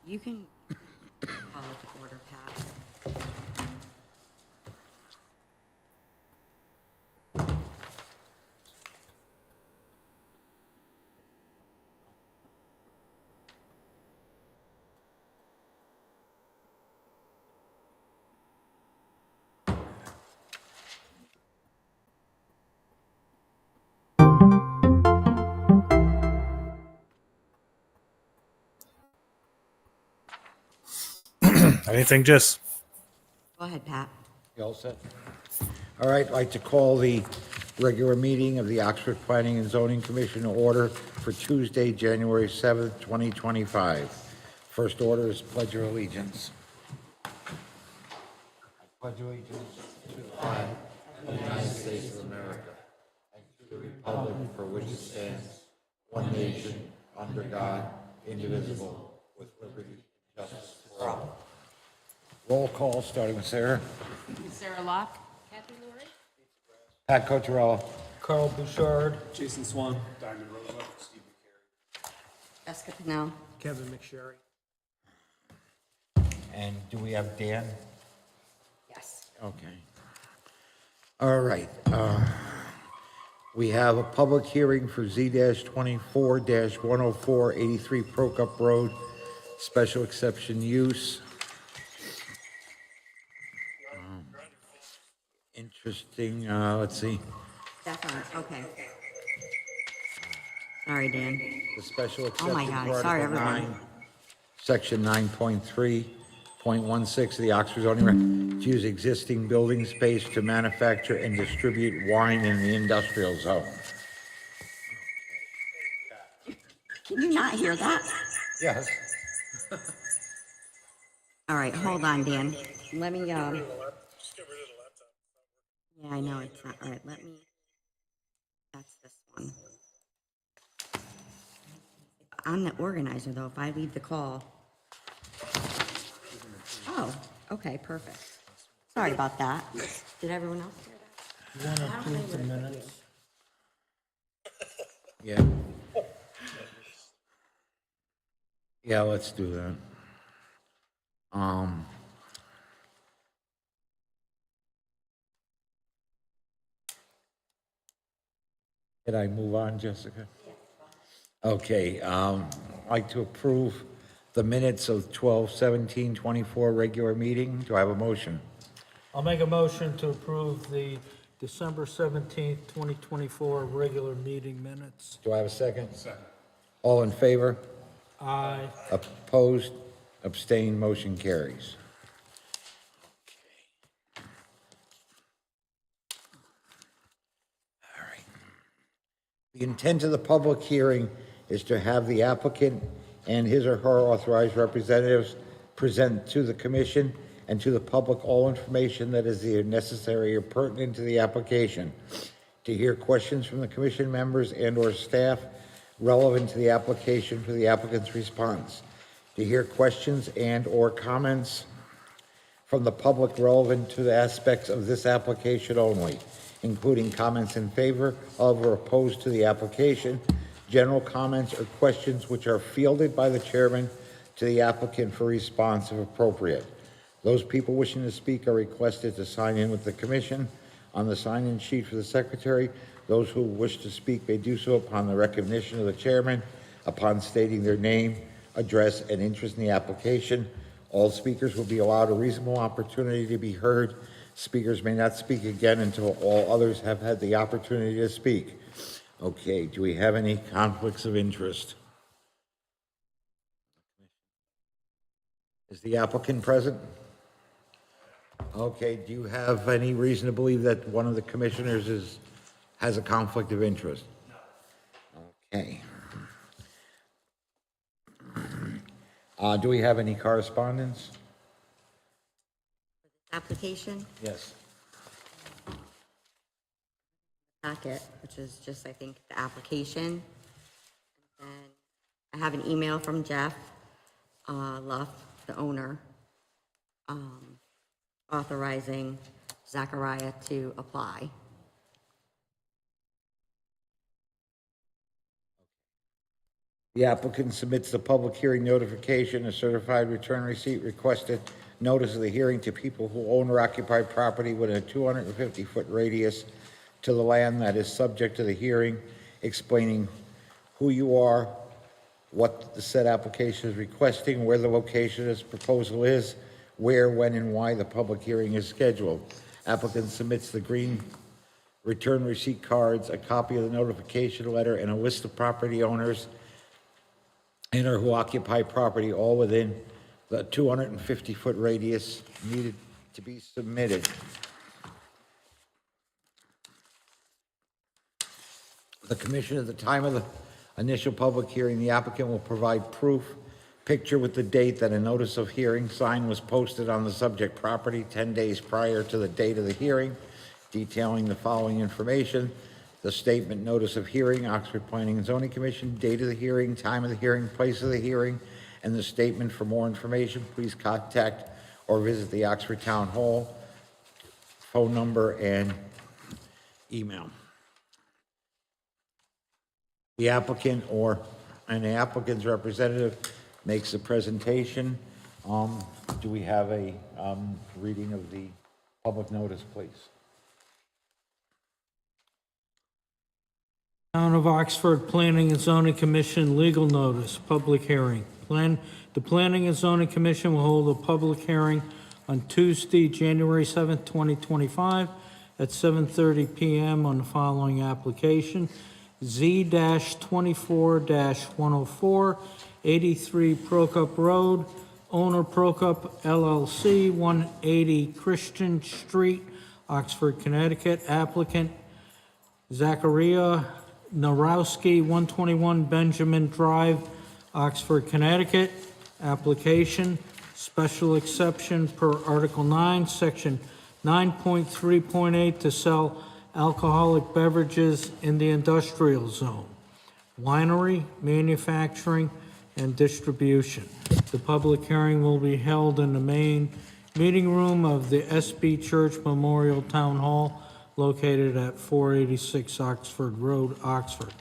You can call it to order, Pat. Anything, Jess? Go ahead, Pat. You all set? All right, I'd like to call the regular meeting of the Oxford Planning and Zoning Commission to order for Tuesday, January 7th, 2025. First order is Pledge of Allegiance. Pledge allegiance to the flag of the United States of America and to the republic for which it stands, one nation, under God, indivisible, with liberty and justice for all. Roll call, starting with Sarah. Sarah Locke. Kathy Laurie. Pat Cotarella. Carl Bouchard, Jason Swan. Diamond Rosa. Steve McCary. Jessica Pennell. Kevin McSherry. And do we have Dan? Yes. Okay. All right. We have a public hearing for Z-24-104 83 Prokop Road, special exception use. Interesting, let's see. Definitely, okay. Sorry, Dan. The special Oh my exception God, for sorry, Article everyone. 9, Section 9.3.16 of the Oxford zoning to use existing building space to manufacture and distribute wine in the industrial zone. Can you not hear that? Yes. All right, hold on, Dan. Let me, Yeah, I know, it's not, all right, let me, that's this one. I'm the organizer, though, if I leave the call. Oh, okay, perfect. Sorry about that. Did everyone else hear that? You want to approve the minutes? Yeah. Yeah, let's do that. Did I move on, Jessica? Okay, I'd like to approve the minutes of 12/17/24 regular meeting. Do I have a motion? I'll make a motion to approve the December 17th, 2024 regular meeting minutes. Do I have a second? Second. All in favor? Aye. Opposed? Abstained? Motion carries. All right. The intent of the public hearing is to have the applicant and his or her authorized representatives present to the commission and to the public all information that is either necessary or pertinent to the application, to hear questions from the commission members and/or staff relevant to the application for the applicant's response, to hear questions and/or comments from the public relevant to the aspects of this application only, including comments in favor of or opposed to the application, general comments or questions which are fielded by the chairman to the applicant for response if appropriate. Those people wishing to speak are requested to sign in with the commission on the sign-in sheet for the secretary. Those who wish to speak may do so upon the recognition of the chairman, upon stating their name, address, and interest in the application. All speakers will be allowed a reasonable opportunity to be heard. Speakers may not speak again until all others have had the opportunity to speak. Okay, do we have any conflicts of interest? Is the applicant present? Okay, do you have any reason to believe that one of the commissioners has a conflict of interest? No. Okay. Do we have any correspondence? Application Yes. packet, which is just, I think, the application. And I have an email from Jeff Luff, the owner, authorizing Zachariah to apply. The applicant submits the public hearing notification, a certified return receipt requested notice of the hearing to people who own or occupy property within a 250-foot radius to the land that is subject to the hearing, explaining who you are, what the said application is requesting, where the location of this proposal is, where, when, and why the public hearing is scheduled. Applicant submits the green return receipt cards, a copy of the notification letter, and a list of property owners in or who occupy property all within the 250-foot radius needed to be submitted. The commission, at the time of the initial public hearing, the applicant will provide proof, picture with the date that a notice of hearing sign was posted on the subject property 10 days prior to the date of the hearing, detailing the following information: the statement, notice of hearing, Oxford Planning and Zoning Commission, date of the hearing, time of the hearing, place of the hearing, and the statement. For more information, please contact or visit the Oxford Town Hall, phone number and email. The applicant or an applicant's representative makes a presentation. Do we have a reading of the public notice, please? Town of Oxford Planning and Zoning Commission legal notice, public hearing. The Planning and Zoning Commission will hold a public hearing on Tuesday, January 7th, 2025, at 7:30 PM on the following application: Z-24-104, 83 Prokop Road, owner Prokop LLC, 180 Christian Street, Oxford, Connecticut. Applicant Zachariah Narowski, 121 Benjamin Drive, Oxford, Connecticut. Application, special exception per Article 9, Section 9.3.8 to sell alcoholic beverages in the industrial zone, winery, manufacturing, and distribution. The public hearing will be held in the main meeting room of the SB Church Memorial Town Hall, located at 486 Oxford Road, Oxford.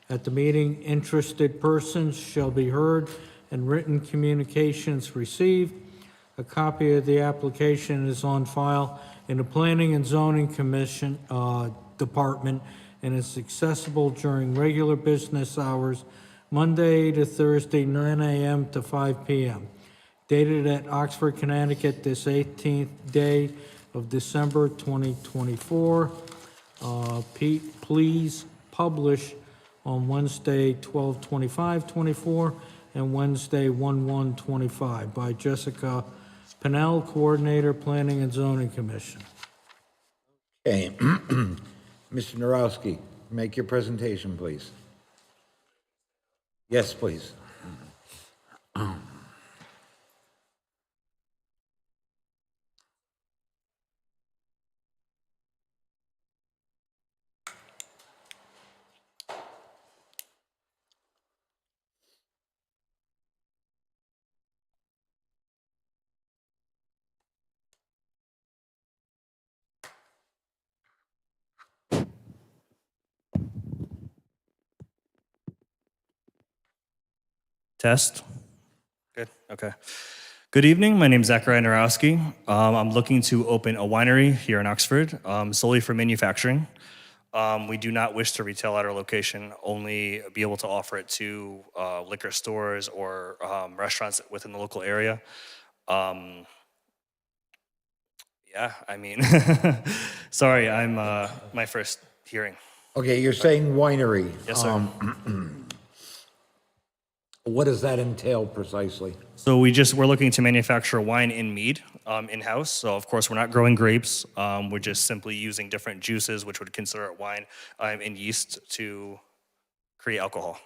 At the meeting, interested persons shall be heard and written communications received. A copy of the application is on file in the Planning and Zoning Commission Department and is accessible during regular business hours, Monday to Thursday, 9 a.m. to 5 p.m. Dated at Oxford, Connecticut, this 18th day of December 2024. Please publish on Wednesday, 12/25/24 and Wednesday, 1/1/25 by Jessica Pennell, Coordinator, Planning and Zoning Commission. Okay. Mr. Narowski, make your presentation, please. Yes, please. Test. Good. Okay. Good evening. My name is Zachariah Narowski. I'm looking to open a winery here in Oxford, solely for manufacturing. We do not wish to retail at our location, only be able to offer it to liquor stores or restaurants within the local area. Yeah, I mean, sorry, I'm my first hearing. Okay, you're saying winery. Yes, sir. What does that entail precisely? So we're looking to manufacture wine and mead in-house. So of course we're not growing grapes. We're just simply using different juices, which would consider it wine, and yeast to create alcohol.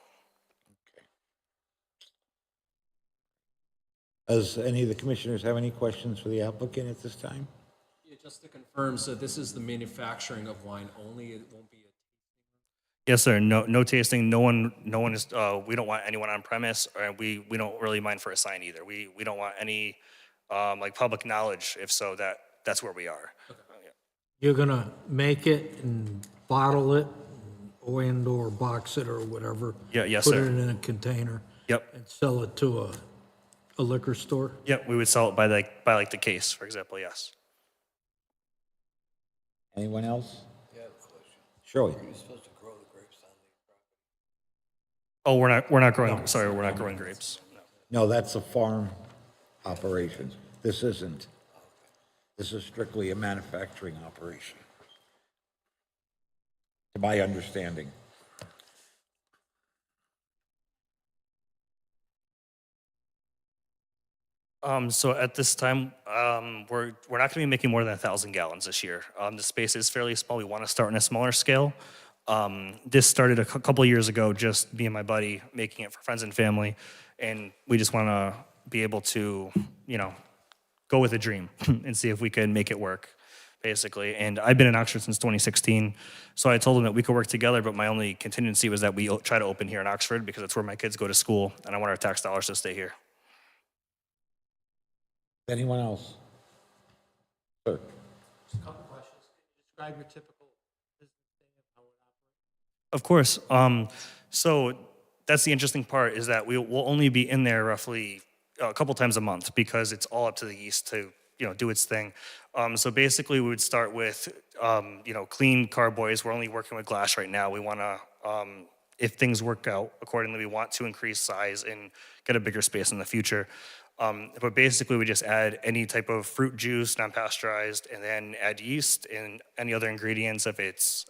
Does any of the commissioners have any questions for the applicant at this time? Yeah, just to confirm, so this is the manufacturing of wine only, it won't be a... Yes, sir. No tasting. No one is. We don't want anyone on premise, and we don't really mind for a sign either. We don't want any like public knowledge. If so, that's where we are. You're gonna make it and bottle it, and/or box it or whatever. Yeah, yes, Put sir. it in a container. Yep. And sell it to a liquor store? Yep, we would sell it by like the case, for example, yes. Anyone else? Shirley? Oh, we're not growing, sorry, we're not growing grapes. No. No, that's a farm operation. This isn't. This is strictly a manufacturing operation. To my understanding. So at this time, we're not going to be making more than 1,000 gallons this year. The space is fairly small. We want to start on a smaller scale. This started a couple of years ago, just me and my buddy making it for friends and family, and we just want to be able to, go with a dream and see if we can make it work, basically. And I've been in Oxford since 2016, so I told him that we could work together, but my only contingency was that we try to open here in Oxford because that's where my kids go to school, and I want our tax dollars to stay here. Anyone else? Sir? Describe your typical business day of how it operates. Of course. So that's the interesting part is that we'll only be in there roughly a couple times a month because it's all up to the yeast to do its thing. So basically, we would start with clean carboys. We're only working with glass right now. We want to, if things work out accordingly, we want to increase size and get a bigger space in the future. But basically, we just add any type of fruit juice, non-pasteurized, and then add yeast and any other ingredients if it's,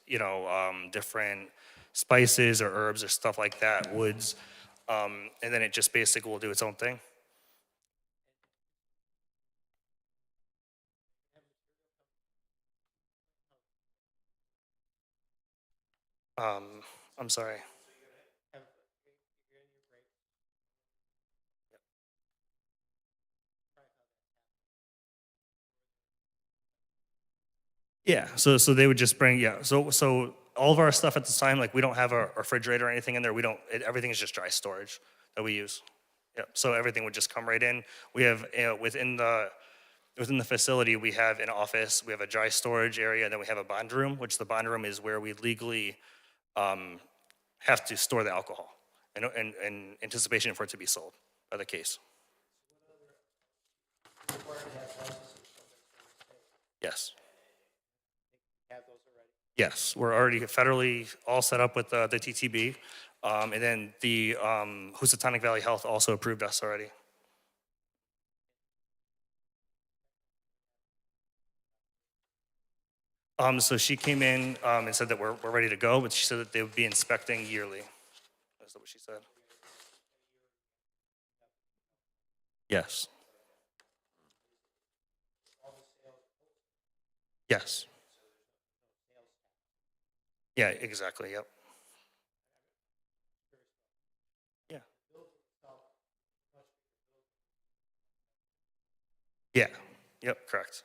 different spices or herbs or stuff like that, woods. And then it just basically will do its own thing. I'm sorry. Yeah, so they would just bring, yeah, so all of our stuff at this time, like we don't have a refrigerator or anything in there. We don't, everything is just dry storage that we use. Yeah, so everything would just come right in. We have, within the facility, we have an office, we have a dry storage area, and then we have a bond room, which the bond room is where we legally have to store the alcohol in anticipation for it to be sold by the case. Yes. Yes, we're already federally all set up with the TTB. And then the Housatonic Valley Health also approved us already. So she came in and said that we're ready to go, but she said that they would be inspecting yearly. That's what she said. Yes. Yes. Yeah, exactly, yep. Yeah. Yeah, yep, correct.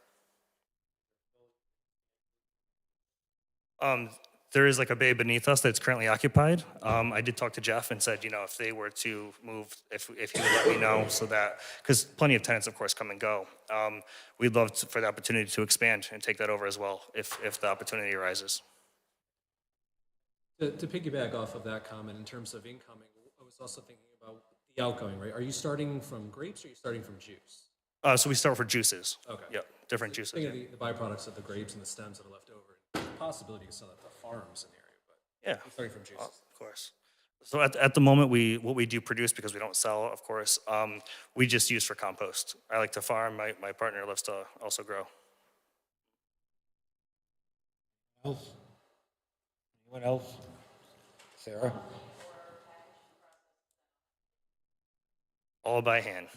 There is like a bay beneath us that's currently occupied. I did talk to Jeff and said, if they were to move, if he would let me know so that, because plenty of tenants, of course, come and go. We'd love for the opportunity to expand and take that over as well if the opportunity arises. To piggyback off of that comment, in terms of incoming, I was also thinking about the outgoing, right? Are you starting from grapes or are you starting from juice? So we start for juices. Okay. Yep, different juices. Thinking Yeah. of the byproducts of the grapes and the stems that are left over, and the possibility to sell that to farms in the area, but Yeah, you're starting from juices. of course. So at the moment, what we do produce, because we don't sell, of course, we just use for compost. I like to farm. My partner loves to also grow. Else? Anyone else? Sarah? All by hand.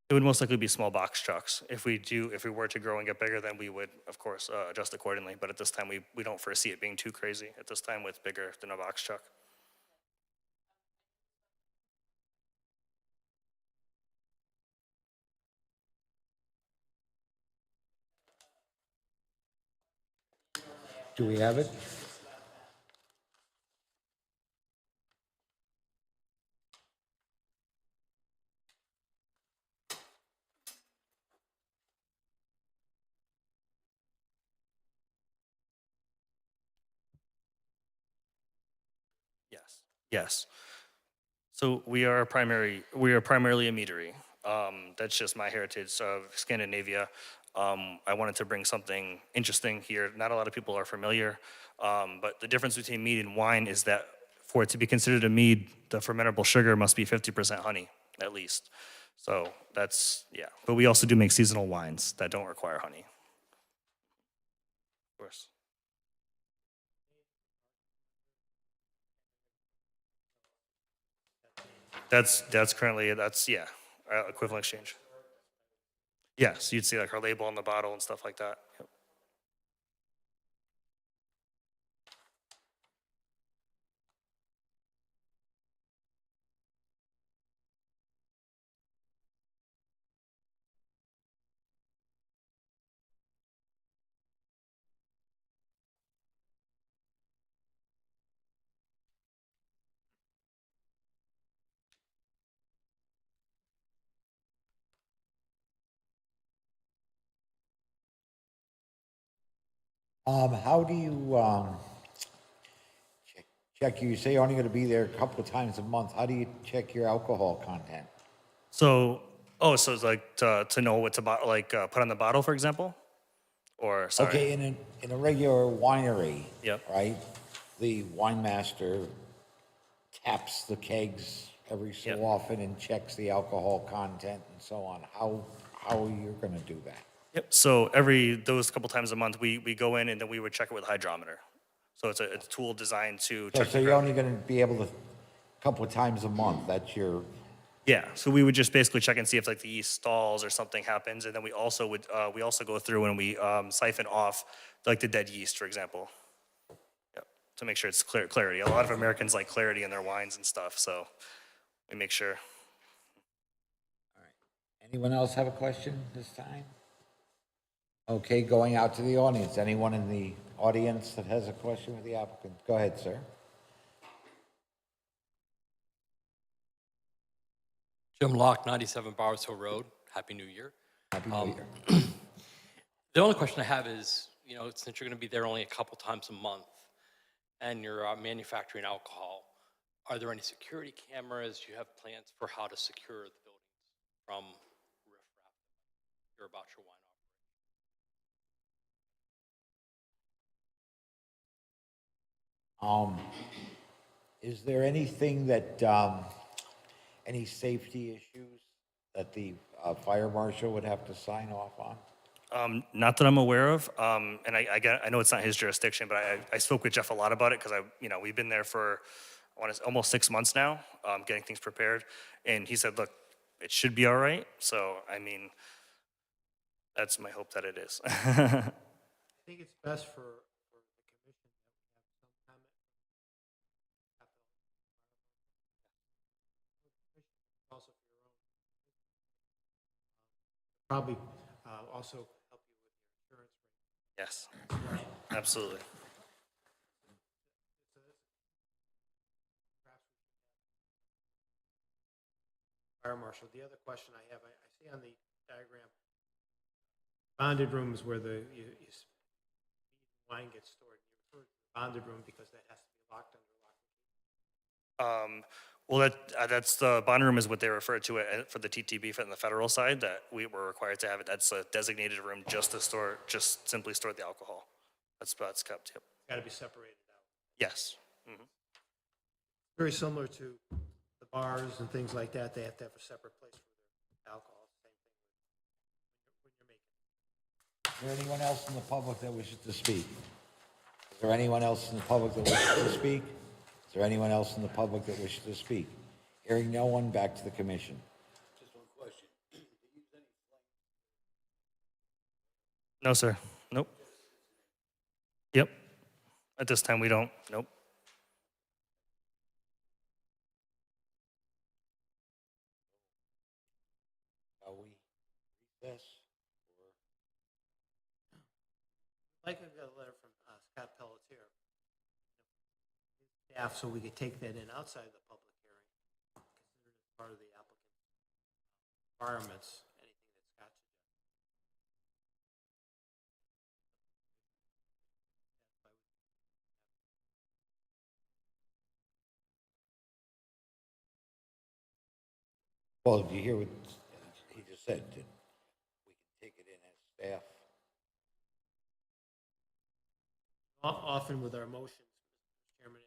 It would most likely be small box trucks. If we were to grow and get bigger, then we would, of course, adjust accordingly. But at this time, we don't foresee it being too crazy at this time with bigger than a box truck. Do we have it? Yes. So we are primarily a meadery. That's just my heritage of Scandinavia. I wanted to bring something interesting here. Not a lot of people are familiar, but the difference between mead and wine is that for it to be considered a mead, the fermentable sugar must be 50% honey, at least. So that's, yeah. But we also do make seasonal wines that don't require honey. Of course. That's currently, yeah, equivalent exchange. Yes, you'd see like our label on the bottle and stuff like that. Yep. How do you, check, you say you're only gonna be there a couple of times a month. How do you check your alcohol content? So, so it's like to know what to like put on the bottle, for example, or sorry. Okay, in a regular winery, Yep. right? The wine master taps the kegs every so Yep. often and checks the alcohol content and so on. How are you gonna do that? Yep. So those couple times a month, we go in and then we would check it with a hydrometer. So it's a tool designed to So, check. so you're only gonna be able to, a couple of times a month, that's your, Yeah. So we would just basically check and see if like the yeast stalls or something happens, and then we also would we also go through and we siphon off like the dead yeast, for example. Yep. To make sure it's clarity. A lot of Americans like clarity in their wines and stuff, so we make sure. anyone else have a question this time? Okay, going out to the audience. Anyone in the audience that has a question with the applicant? Go ahead, sir. Jim Locke, 97 Bowers Hill Road. Happy New Year. Happy New Year. The only question I have is, since you're going to be there only a couple times a month and you're manufacturing alcohol, are there any security cameras? Do you have plans for how to secure the buildings from riffraff? Hear about your wine operation. Is there anything that, any safety issues that the fire marshal would have to sign off on? Not that I'm aware of, and I know it's not his jurisdiction, but I spoke with Jeff a lot about it because we've been there for I want to almost 6 months now, getting things prepared, and he said, look, it should be all right. So I mean, that's my hope that it is. I think it's best for the commission that we have some comment. Also for your own. Probably also help you with your insurance rate. Yes, absolutely. Fire marshal, the other question I have, I see on the diagram, bonded rooms where wine gets stored. You refer to the bonded room because that has to be locked under lock and key. Well, that's the bond room is what they refer to it for the TTB from the federal side that we were required to have it. That's a designated room just simply store the alcohol. That's kept. Yep. Got to be separated out. Yes. Mm-hmm. Very similar to the bars and things like that. They have to have a separate place for their alcohol. Same thing when you're making it. Is there anyone else in the public that wishes to speak? Is there anyone else in the public that wishes to speak? Is there anyone else in the public that wishes to speak? Hearing no one, back to the commission. Just one question. No, sir. Nope. Yep. At this time, we don't. Nope. Are we recess? Like I got a letter from Scott Pelletier. Staff, so we could take that in outside of the public hearing, consider it part of the applicant's requirements. Well, did you hear what he just said? That we can take it in as staff? Often with our motions, Mr. Chairman,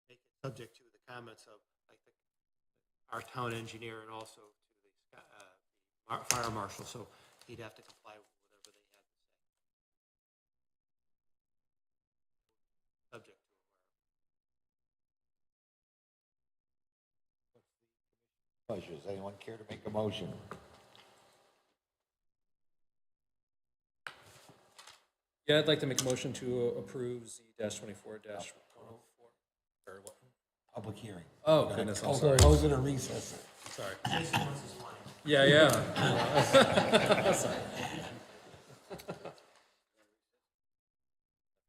make it subject to the comments of, like, our town engineer and also to the fire marshal, so he'd have to comply with whatever they have to say. Subject to Pleasure. Does anyone care to make a motion? Yeah, I'd like to make a motion to approve Z-24-104. Or what? Public hearing. Oh, goodness, I'm sorry. Close it or recess it? Sorry. Yeah, yeah. Sorry.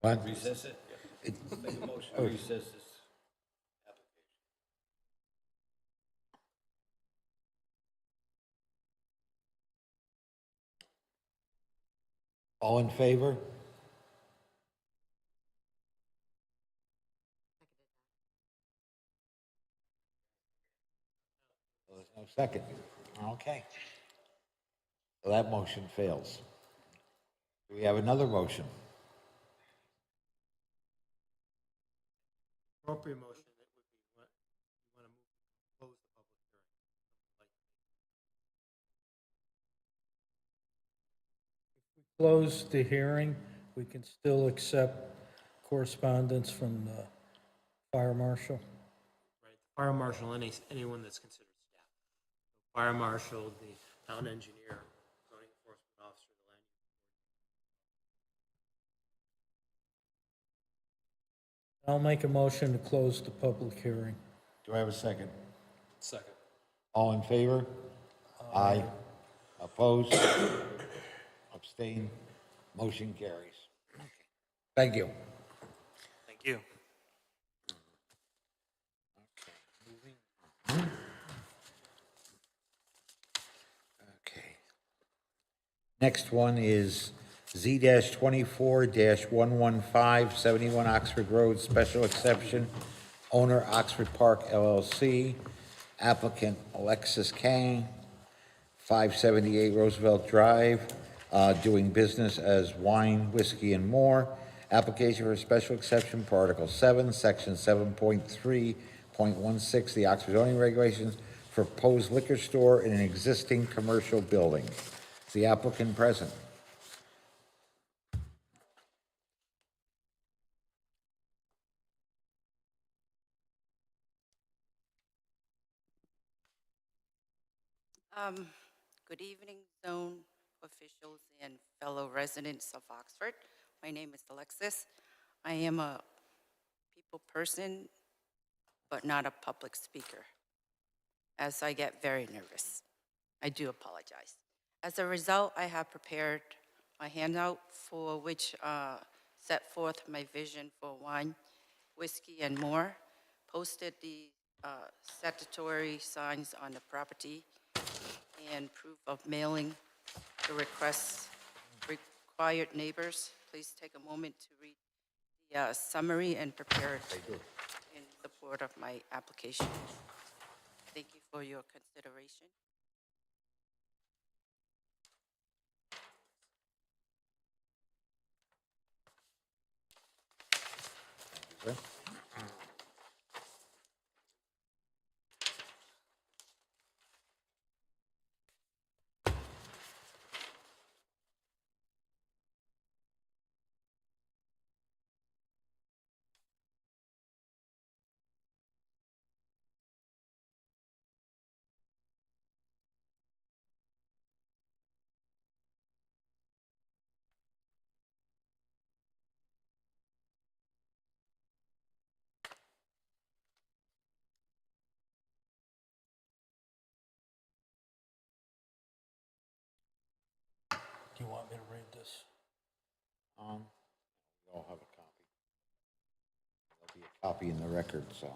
What? Recess it? Make a motion to recess this application. All in favor? Well, there's no second. Okay. So that motion fails. Do we have another motion? appropriate motion, it would be, you want to move, close the public hearing. Close the hearing, we can still accept correspondence from the fire marshal. Right, fire marshal, anyone that's considered staff. So fire marshal, the town engineer, zoning enforcement officer, the land use I'll make a motion to close the public hearing. Do I have a second? Second. All in favor? Aye. Opposed? Abstain? Motion carries. Thank you. Thank you. Okay. Next one is Z-24-115, 71 Oxford Road, special exception. Owner Oxford Park LLC. Applicant Alexis Kang, 578 Roosevelt Drive, doing business as Wine, Whiskey, and More. Application for a special exception per Article 7, Section 7.3.16, the Oxford zoning regulations, for proposed liquor store in an existing commercial building. Is the applicant present? Good evening, zone officials and fellow residents of Oxford. My name is Alexis. I am a people person, but not a public speaker, as I get very nervous. I do apologize. As a result, I have prepared a handout for which set forth my vision for wine, whiskey, and more, posted the statutory signs on the property, and proof of mailing the requests required neighbors. Please take a moment to read the summary and prepare it in support of my application. Thank you for your consideration. Sir? Do you want me to read this? We all have a copy. There'll be a copy in the record, so.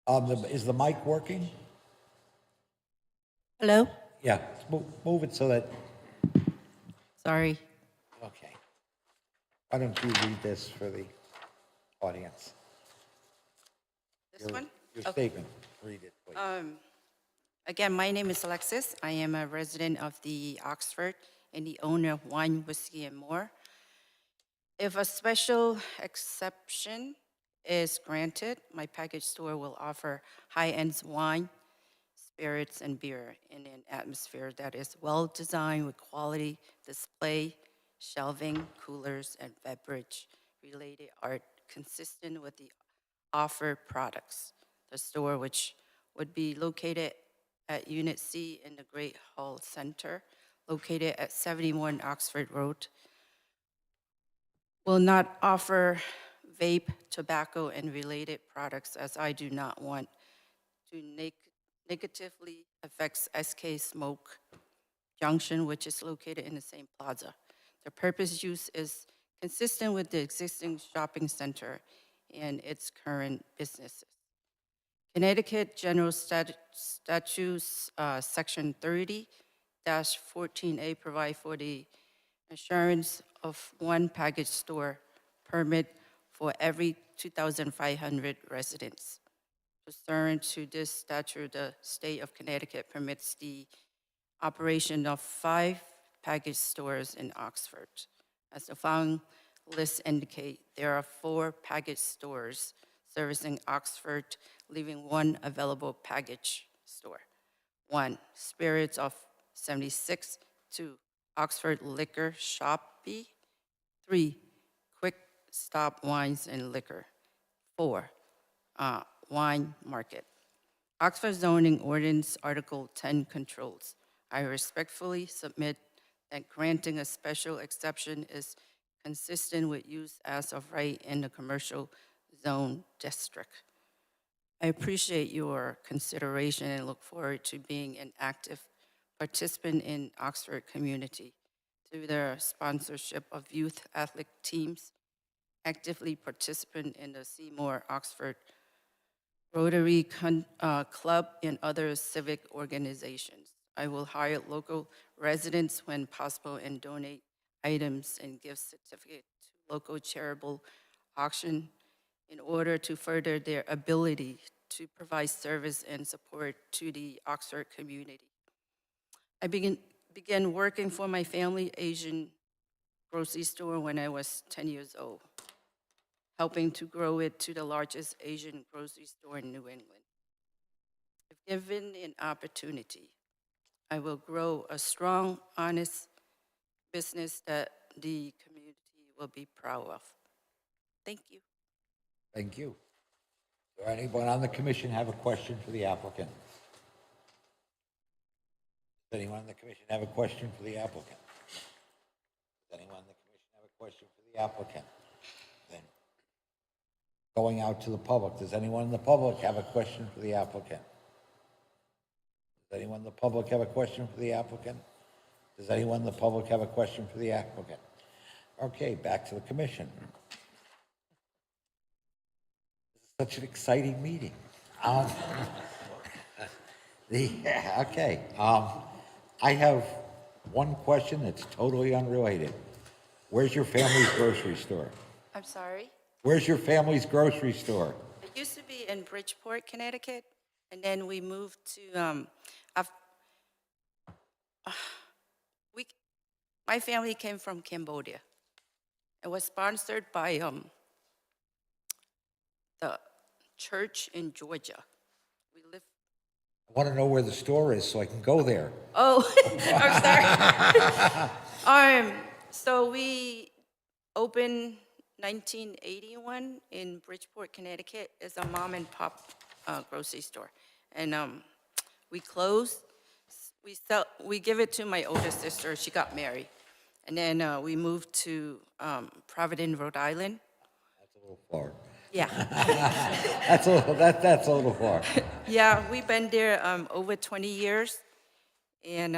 Is the mic working? Hello? Yeah, move it so that, Sorry. okay. Why don't you read this for the audience? This one? Your Okay. statement, read it, please. Again, my name is Alexis. I am a resident of the Oxford and the owner of Wine, Whiskey, and More. If a special exception is granted, my package store will offer high-end wine, spirits, and beer in an atmosphere that is well-designed with quality display, shelving, coolers, and beverage-related art consistent with the offered products. The store, which would be located at Unit C in the Great Hall Center, located at 71 Oxford Road, will not offer vape, tobacco, and related products as I do not want to negatively affect SK Smoke Junction, which is located in the same plaza. The purpose use is consistent with the existing shopping center and its current businesses. Connecticut General Statutes, Section 30-14A provide for the assurance of one package store permit for every 2,500 residents. Pursuant to this statute, the state of Connecticut permits the operation of 5 package stores in Oxford. As the following list indicate, there are 4 package stores servicing Oxford, leaving 1 available package store. 1, Spirits of 76. 2, Oxford Liquor Shoppe. 3, Quick Stop Wines and Liquor. 4, Wine Market. Oxford Zoning Ordinance Article 10 controls. I respectfully submit that granting a special exception is consistent with use as of right in the commercial zone district. I appreciate your consideration and look forward to being an active participant in Oxford community through their sponsorship of youth athletic teams, actively participant in the Seymour Oxford Rotary Club, and other civic organizations. I will hire local residents when possible and donate items and gift certificates to local charitable auction in order to further their ability to provide service and support to the Oxford community. I began working for my family Asian grocery store when I was 10 years old, helping to grow it to the largest Asian grocery store in New England. If given an opportunity, I will grow a strong, honest business that the community will be proud of. Thank you. Thank you. Does anyone on the commission have a question for the applicant? Does anyone on the commission have a question for the applicant? Does anyone on the commission have a question for the applicant? Then, going out to the public, does anyone in the public have a question for the applicant? Does anyone in the public have a question for the applicant? Does anyone in the public have a question for the applicant? Okay, back to the commission. This is such an exciting meeting. I have one question that's totally unrelated. Where's your family's grocery store? I'm sorry. Where's your family's grocery store? It used to be in Bridgeport, Connecticut, and then we moved to, my family came from Cambodia. It was sponsored by the church in Georgia. We live. I want to know where the store is so I can go there. Oh, I'm sorry. So we opened 1981 in Bridgeport, Connecticut. It's a mom and pop grocery store, and we closed. We give it to my older sister. She got married, and then we moved to Providence, Rhode Island. That's a little far. Yeah. That's a little far. Yeah, we've been there over 20 years, and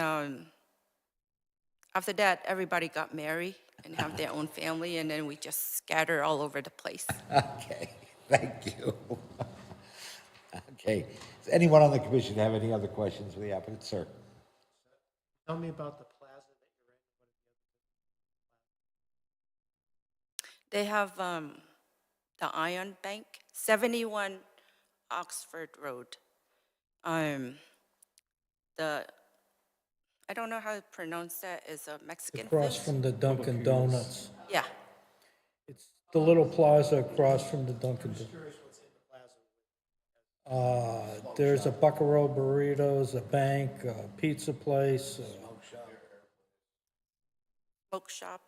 after that, everybody got married and have their own family, and then we just scatter all over the place. Okay, thank you. Okay. Okay. Does anyone on the commission have any other questions for the applicant, sir? Tell me about the plaza that you're in. They have the Iron Bank, 71 Oxford Road. The, I don't know how to pronounce that, is a Mexican Across place? from the Dunkin' Donuts. Yeah, It's the little plaza across from the Dunkin' Donuts. There's a Buckaroo Burritos, a bank, a pizza place. smoke shop.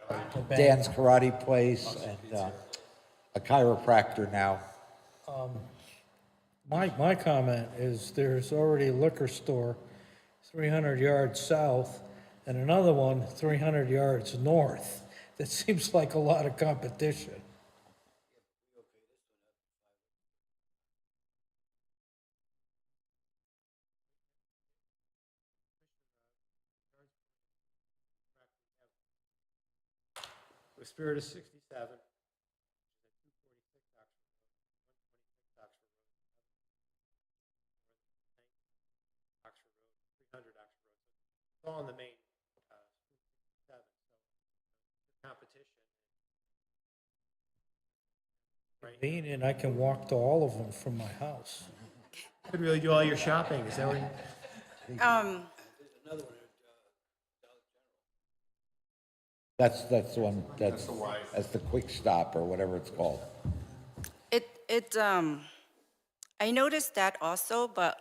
A bank. Dan's Karate Place and a chiropractor now. My comment is there's already a liquor store 300 yards south and another one 300 yards north. That seems like a lot of competition. The Spirit is 67. Oxford Road, 300 Oxford Road. It's all in the main, 7, so competition. Convenient, I can walk to all of them from my house. You could really do all your shopping, is that what you? That's the one, that's the Quick Stop or whatever it's called. I noticed that also, but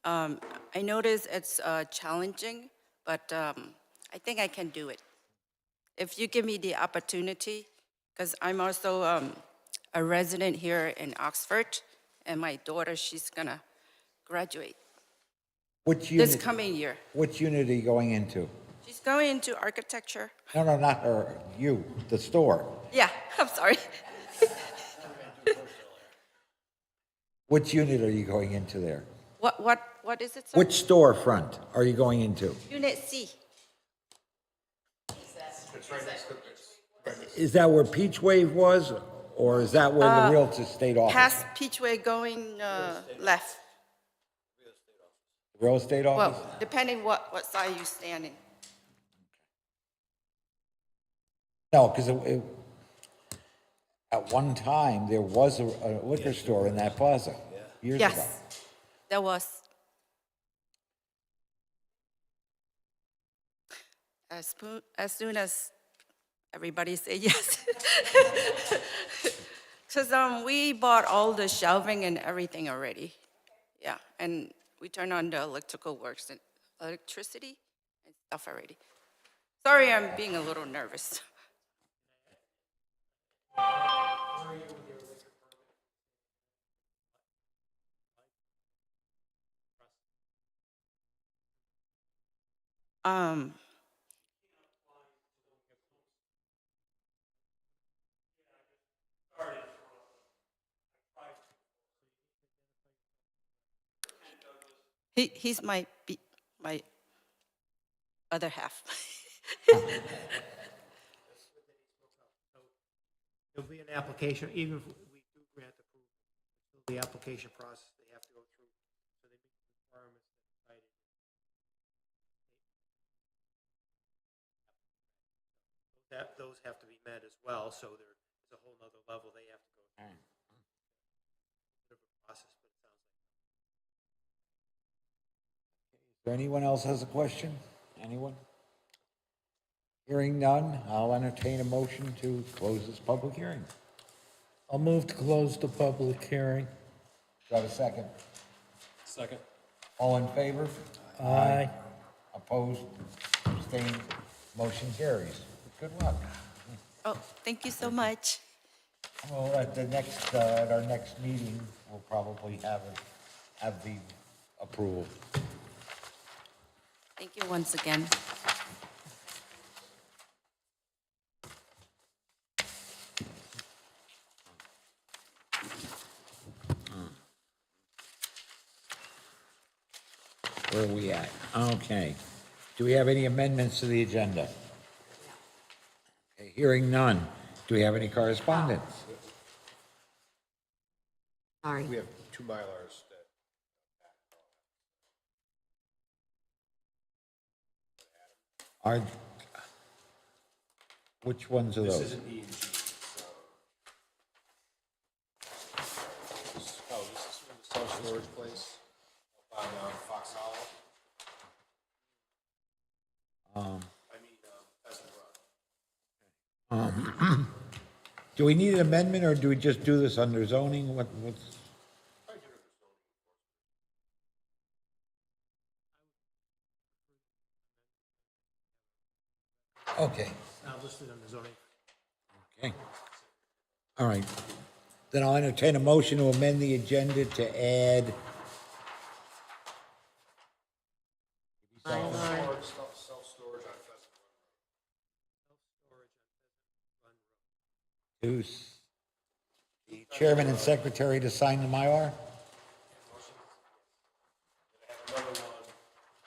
I noticed it's challenging, but I think I can do it. If you give me the opportunity, because I'm also a resident here in Oxford, and my daughter, she's gonna graduate Which this unit, coming year. which unit are you going into? She's going into architecture. No, not her, you, the store. Yeah, I'm sorry. Which unit are you going into there? What is it, sir? Which storefront are you going into? Unit C. Is that where Peach Wave was, or is that where the Realtor State office? Past Peachway going left. Real estate office? Well, depending what side you stand in. No, because at one time, there was a liquor store in that plaza, years ago. Yes, there was. As soon as everybody say yes. Because we bought all the shelving and everything already. Yeah, and we turned on the electrical works and electricity and stuff already. Sorry, I'm being a little nervous. He's my other half. There'll be an application, even if we do grant approval, the application process they have to go through, so they meet the requirements that cited. Those have to be met as well, so there's a whole nother level they have to go through. Bit of a process, but it sounds like. Is there anyone else has a question? Anyone? Hearing none, I'll entertain a motion to close this public hearing. I'll move to close the public hearing. Do I have a second? Second. All in favor? Aye. Opposed? Abstained? Motion carries. Good luck. Oh, thank you so much. Well, at our next meeting, we'll probably have the approval. Thank you once again. Where are we at? Okay. Do we have any amendments to the agenda? Okay, hearing none. Do we have any correspondence? Sorry. sorry. We have 2 Mylars that. Are, which ones are This those? isn't E and G, so. This is from the self-storage place up on Fox Hollow. Pheasant Run. Do we need an amendment, or do we just do this under zoning? What's? Okay, Not listed under zoning. okay. All right. Then I'll entertain a motion to amend the agenda to add Mylar. Self-storage on Pheasant Run. to the chairman and secretary to sign the Mylar? I have another one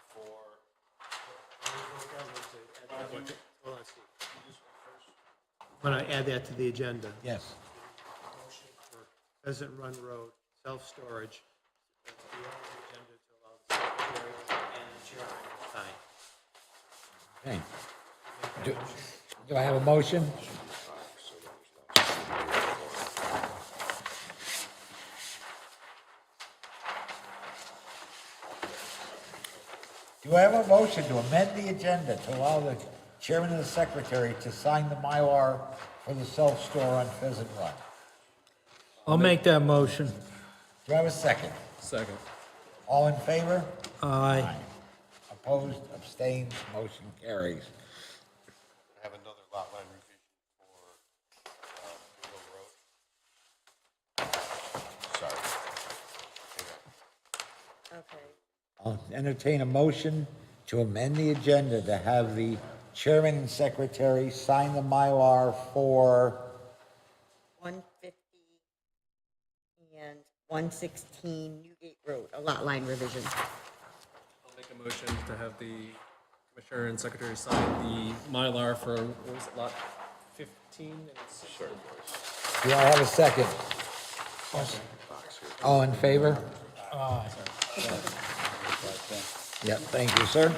for. Hold on, Steve. I'm going to add that to the agenda. Yes. Motion for Pheasant Run Road, self-storage. Be on the agenda to allow the secretary and the chairman to sign. Okay. Do I have a motion? Do I have a motion to amend the agenda to allow the chairman and the secretary to sign the Mylar for the self-store on Pheasant Run? I'll make that motion. Do I have a second? Second. All in favor? Aye. Opposed, abstained, motion carries. I have another lot line revision for Bill Road. Sorry. Okay. I'll entertain a motion to amend the agenda to have the chairman and secretary sign the Mylar for 150 and 116 Newgate Road, a lot line revision. I'll make a motion to have the commissioner and secretary sign the Mylar for, what was it, lot 15 and 16? Do I have a second? All in favor? Aye. Yep, thank you, sir.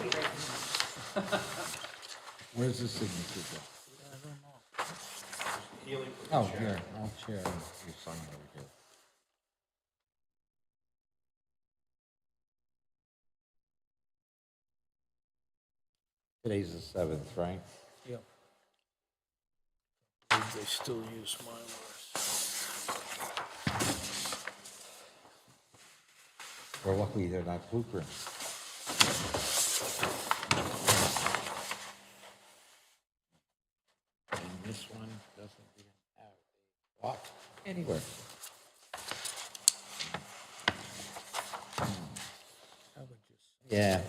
Where's the signature go? Oh, here, I'll share your sign over here. Today's the 7th, right? Yep. They still use Mylars. We're lucky they're not blueprints. And this one doesn't even have a block anywhere. Yeah.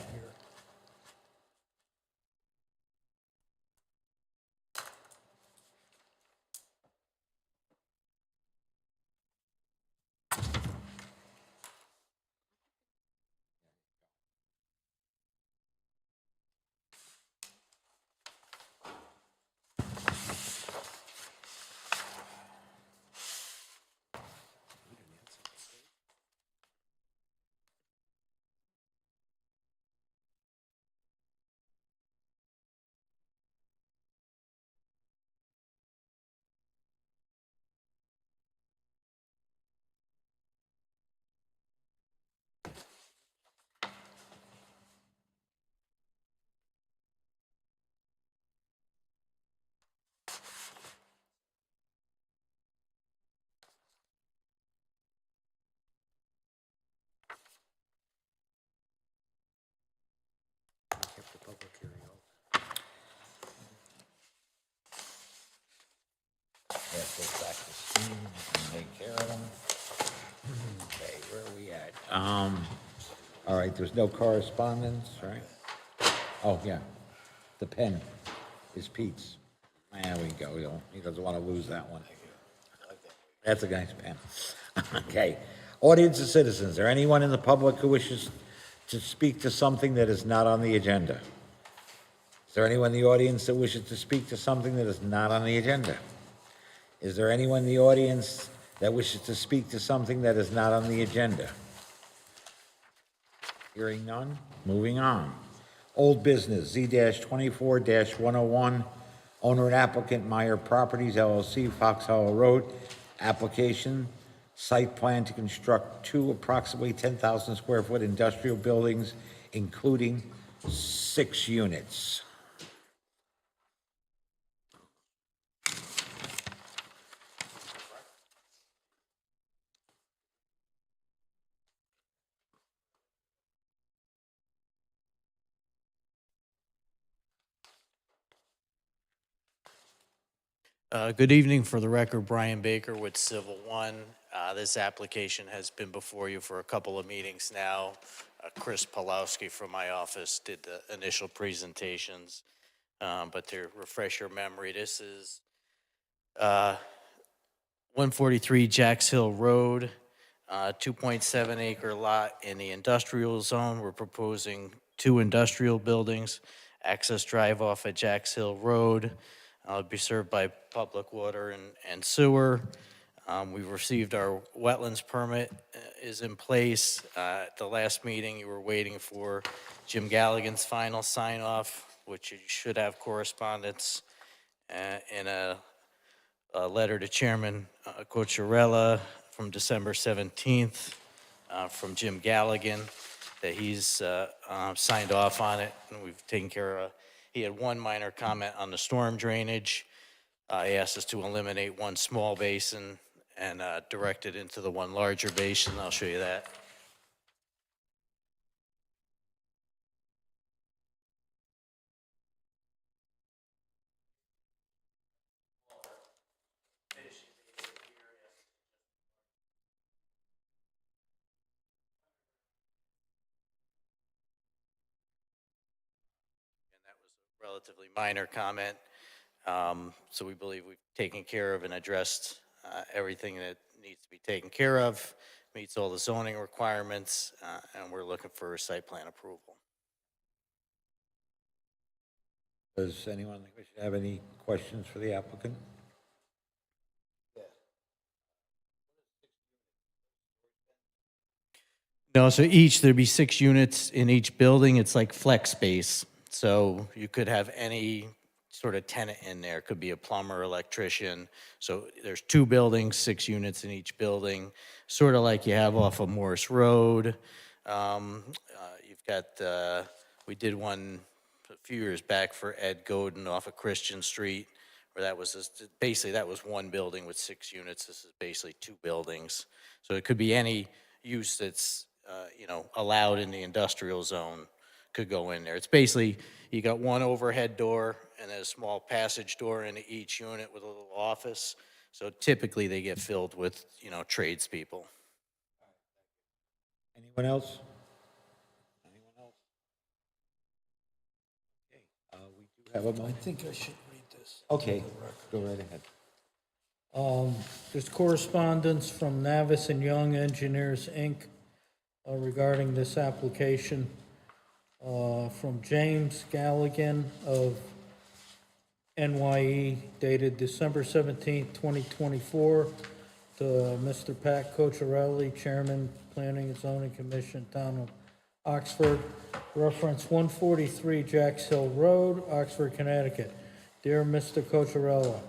Kept the public hearing open. Yeah, go back to Steve and take care of them. Okay, where are we at? All right, there's no correspondence, right? Oh, yeah, the pen is Pete's. There we go, he doesn't want to lose that one. That's a nice pen. Okay, audience of citizens, is there anyone in the public who wishes to speak to something that is not on the agenda? Is there anyone in the audience that wishes to speak to something that is not on the agenda? Is there anyone in the audience that wishes to speak to something that is not on the agenda? Hearing none, moving on. Old business, Z-24-101, owner and applicant Meyer Properties LLC, Fox Hollow Road, application, site plan to construct two approximately 10,000 square foot industrial buildings, including 6 units. Good evening. For the record, Brian Baker with Civil One. This application has been before you for a couple of meetings now. Chris Pawlowski from my office did the initial presentations. But to refresh your memory, this is 143 Jacks Hill Road, 2.7 acre lot in the industrial zone. We're proposing 2 industrial buildings, access drive off at Jacks Hill Road. It'll be served by public water and sewer. We've received our wetlands permit is in place. At the last meeting, you were waiting for Jim Galligan's final sign off, which you should have correspondence in a letter to Chairman Cocciarella from December 17th from Jim Galligan that he's signed off on it, and we've taken care of. He had one minor comment on the storm drainage. He asked us to eliminate one small basin and direct it into the one larger basin. I'll show you that. Relatively minor comment. So we believe we've taken care of and addressed everything that needs to be taken care of, meets all the zoning requirements, and we're looking for a site plan approval. Does anyone think we should have any questions for the applicant? No, so there'd be 6 units in each building. It's like flex space. So you could have any sort of tenant in there. Could be a plumber, electrician. So there's 2 buildings, 6 units in each building, sort of like you have off of Morris Road. You've got, we did one a few years back for Ed Godin off of Christian Street, where that was basically that was 1 building with 6 units. This is basically 2 buildings. So it could be any use that's allowed in the industrial zone could go in there. It's basically, you got one overhead door and then a small passage door into each unit with a little office. So typically they get filled with, tradespeople. Anyone else? Anyone else? Okay, we do have a I moment. think I should read this. Okay, go right ahead. There's correspondence from Navis and Young Engineers, Inc. Regarding this application from James Galligan of NYE dated December 17th, 2024, to Mr. Pat Cocciarelli, Chairman, Planning and Zoning Commission, Town of Oxford, reference 143 Jacks Hill Road, Oxford, Connecticut. Dear Mr. Cocciarella,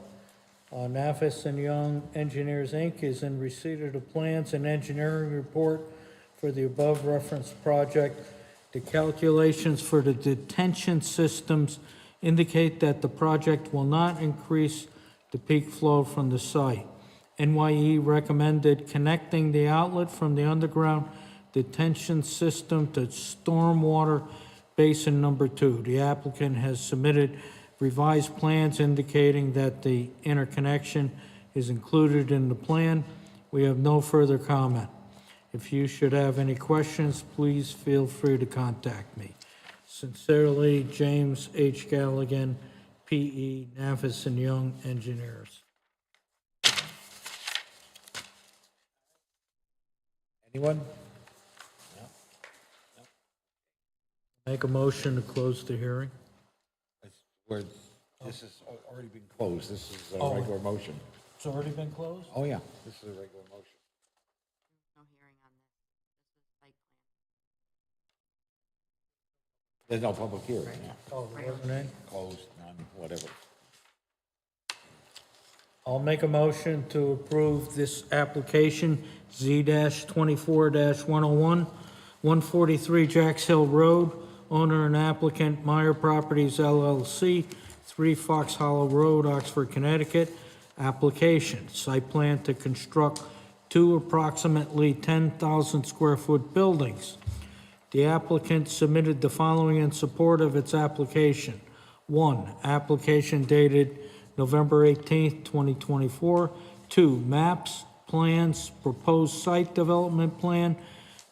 Navis and Young Engineers, Inc. is in receipt of the plans and engineering report for the above referenced project. The calculations for the detention systems indicate that the project will not increase the peak flow from the site. NYE recommended connecting the outlet from the underground detention system to stormwater basin number 2. The applicant has submitted revised plans indicating that the interconnection is included in the plan. We have no further comment. If you should have any questions, please feel free to contact me. Sincerely, James H. Galligan, P.E., Navis and Young Engineers. Anyone? Make a motion to close the hearing. This has already been closed. This is a regular motion. It's already been closed? Oh, yeah, this is a regular motion. No hearing on this. This is site plan. There's no public hearing, yeah. Oh, there wasn't any? Closed, none, whatever. I'll make a motion to approve this application, Z-24-101, 143 Jacks Hill Road, owner and applicant Meyer Properties LLC, 3 Fox Hollow Road, Oxford, Connecticut. Application, site plan to construct 2 approximately 10,000 square foot buildings. The applicant submitted the following in support of its application. 1, application dated November 18th, 2024. 2, maps, plans, proposed site development plan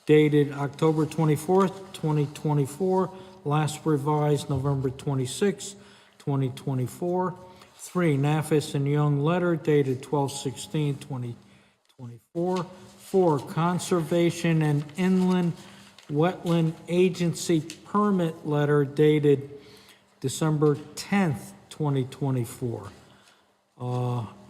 dated October 24th, 2024, last revised November 26th, 2024. 3, Nafis and Young letter dated 12/16/2024. 4, Conservation and Inland Wetland Agency permit letter dated December 10th, 2024.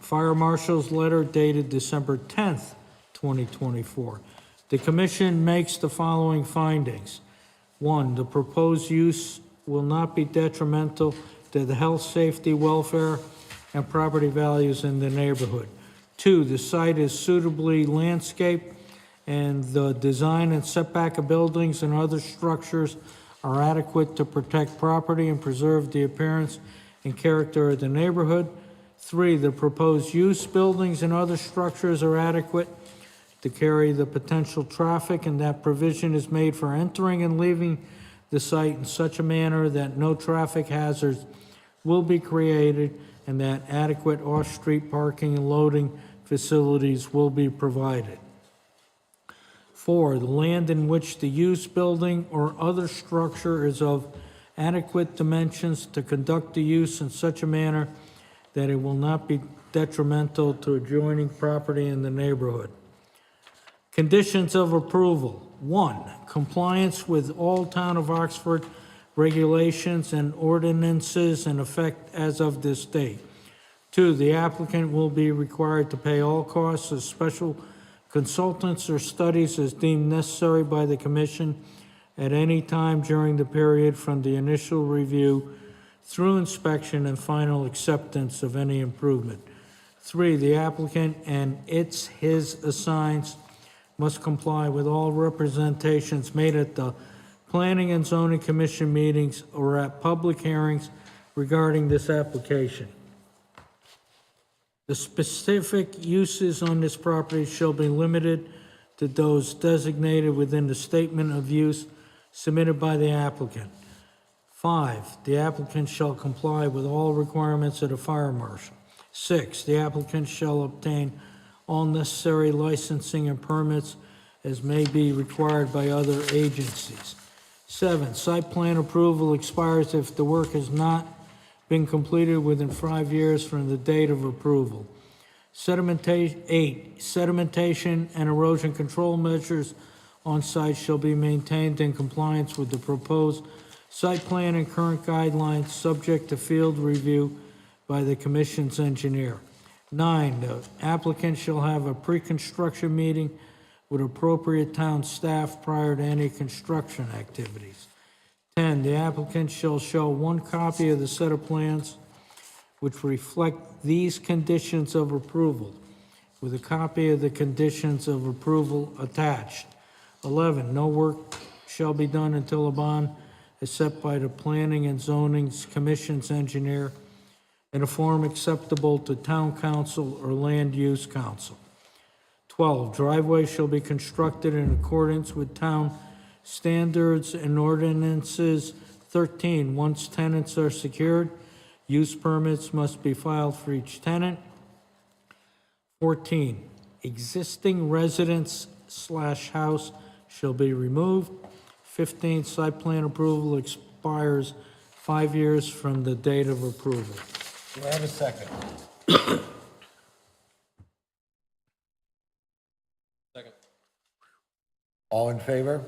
Fire Marshal's letter dated December 10th, 2024. The commission makes the following findings. 1, the proposed use will not be detrimental to the health, safety, welfare, and property values in the neighborhood. 2, the site is suitably landscaped and the design and setback of buildings and other structures are adequate to protect property and preserve the appearance and character of the neighborhood. 3, the proposed use, buildings, and other structures are adequate to carry the potential traffic, and that provision is made for entering and leaving the site in such a manner that no traffic hazards will be created and that adequate off-street parking and loading facilities will be provided. 4, the land in which the use, building, or other structure is of adequate dimensions to conduct the use in such a manner that it will not be detrimental to adjoining property in the neighborhood. Conditions of approval. 1, compliance with all Town of Oxford regulations and ordinances in effect as of this date. 2, the applicant will be required to pay all costs of special consultants or studies as deemed necessary by the commission at any time during the period from the initial review through inspection and final acceptance of any improvement. 3, the applicant and his assigns must comply with all representations made at the Planning and Zoning Commission meetings or at public hearings regarding this application. The specific uses on this property shall be limited to those designated within the statement of use submitted by the applicant. 5, the applicant shall comply with all requirements of the fire marshal. 6, the applicant shall obtain all necessary licensing and permits as may be required by other agencies. 7, site plan approval expires if the work has not been completed within 5 years from the date of approval. 8, sedimentation and erosion control measures on site shall be maintained in compliance with the proposed site plan and current guidelines, subject to field review by the commission's engineer. 9, the applicant shall have a pre-construction meeting with appropriate town staff prior to any construction activities. 10, the applicant shall show 1 copy of the set of plans which reflect these conditions of approval, with a copy of the conditions of approval attached. 11, no work shall be done until a bond is set by the Planning and Zoning Commission's engineer in a form acceptable to town council or land use council. 12, driveways shall be constructed in accordance with town standards and ordinances. 13, once tenants are secured, use permits must be filed for each tenant. 14, existing residence/house shall be removed. 15, site plan approval expires 5 years from the date of approval. Do I have a second? Second. All in favor?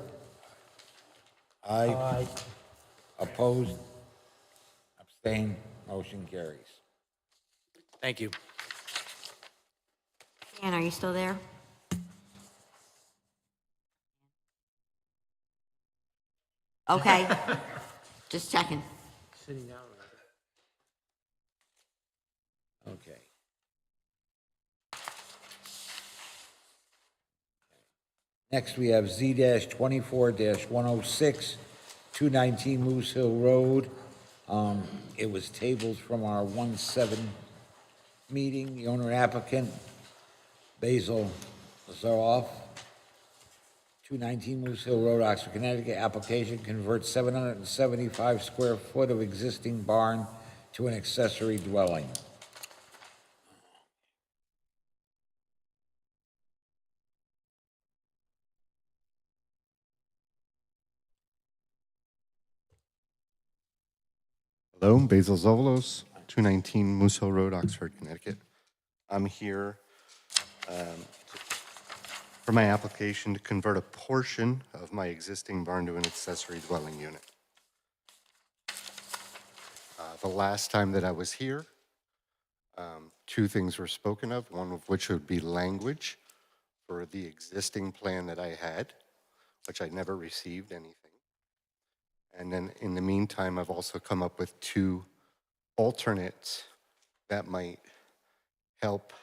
Aye. Aye. Opposed? Abstained? Motion carries. Thank you. Ann, are you still there? Okay, just checking. Sitting down. Okay. Next, we have Z-24-106, 219 Moose Hill Road. It was tabled from our 1/7 meeting. The owner applicant, Basil Zaroff, 219 Moose Hill Road, Oxford, Connecticut. Application converts 775 square foot of existing barn to an accessory dwelling. Hello, Basil Zovalos, 219 Moose Hill Road, Oxford, Connecticut. I'm here for my application to convert a portion of my existing barn to an accessory dwelling unit. The last time that I was here, two things were spoken of, one of which would be language for the existing plan that I had, which I never received anything. And then in the meantime, I've also come up with two alternates that might help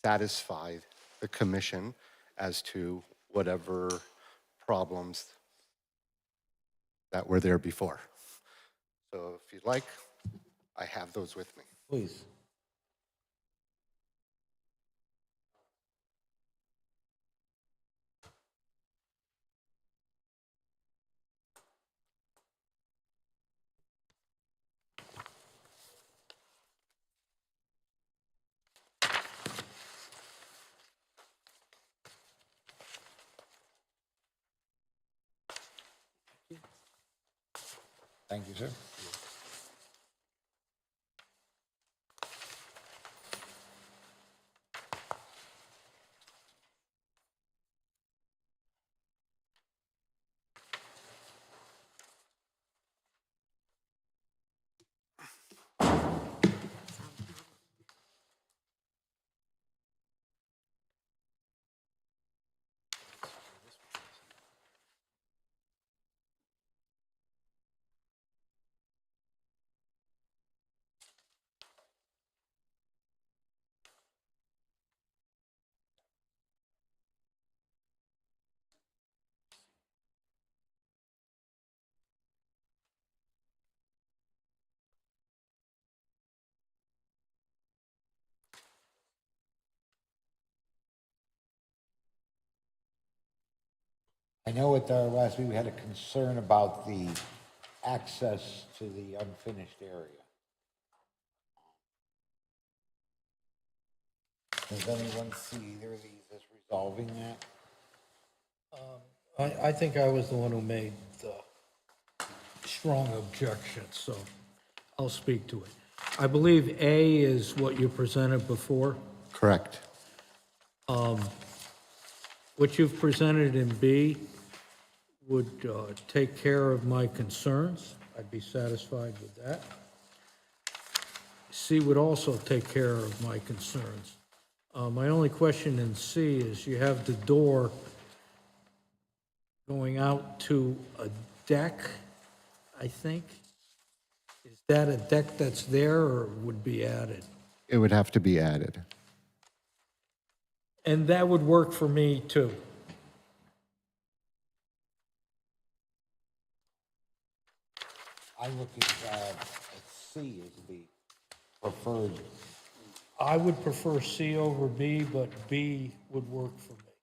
satisfy the commission as to whatever problems that were there before. So if you'd like, I have those with me. Please. Thank you, sir. I know at our last meeting, we had a concern about the access to the unfinished area. Does anyone see either of these as resolving that? I think I was the one who made the strong objection, so I'll speak to it. I believe A is what you presented before. Correct. What you've presented in B would take care of my concerns. I'd be satisfied with that. C would also take care of my concerns. My only question in C is you have the door going out to a deck, I think. Is that a deck that's there or would be added? It would have to be added. And that would work for me too. I look at C as the preferred. I would prefer C over B, but B would work for me.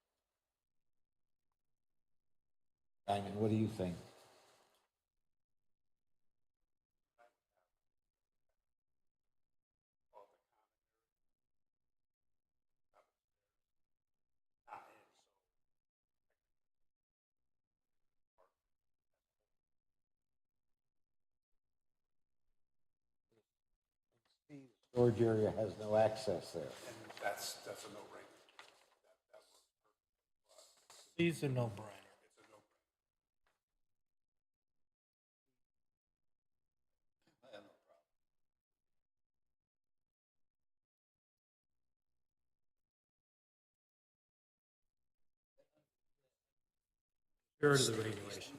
Diamond, what do you think? Storage area has no access there. That's a no-brainer. C's a no-brainer. Spirit of the regulations.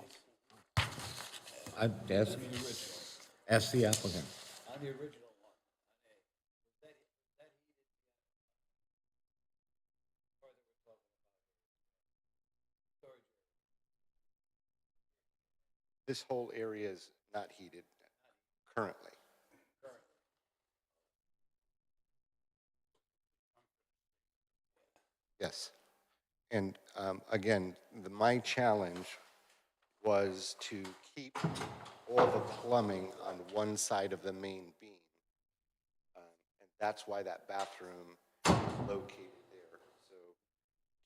Ask the applicant. This whole area is not heated currently. Yes. And again, my challenge was to keep all the plumbing on one side of the main beam. And that's why that bathroom is located there. So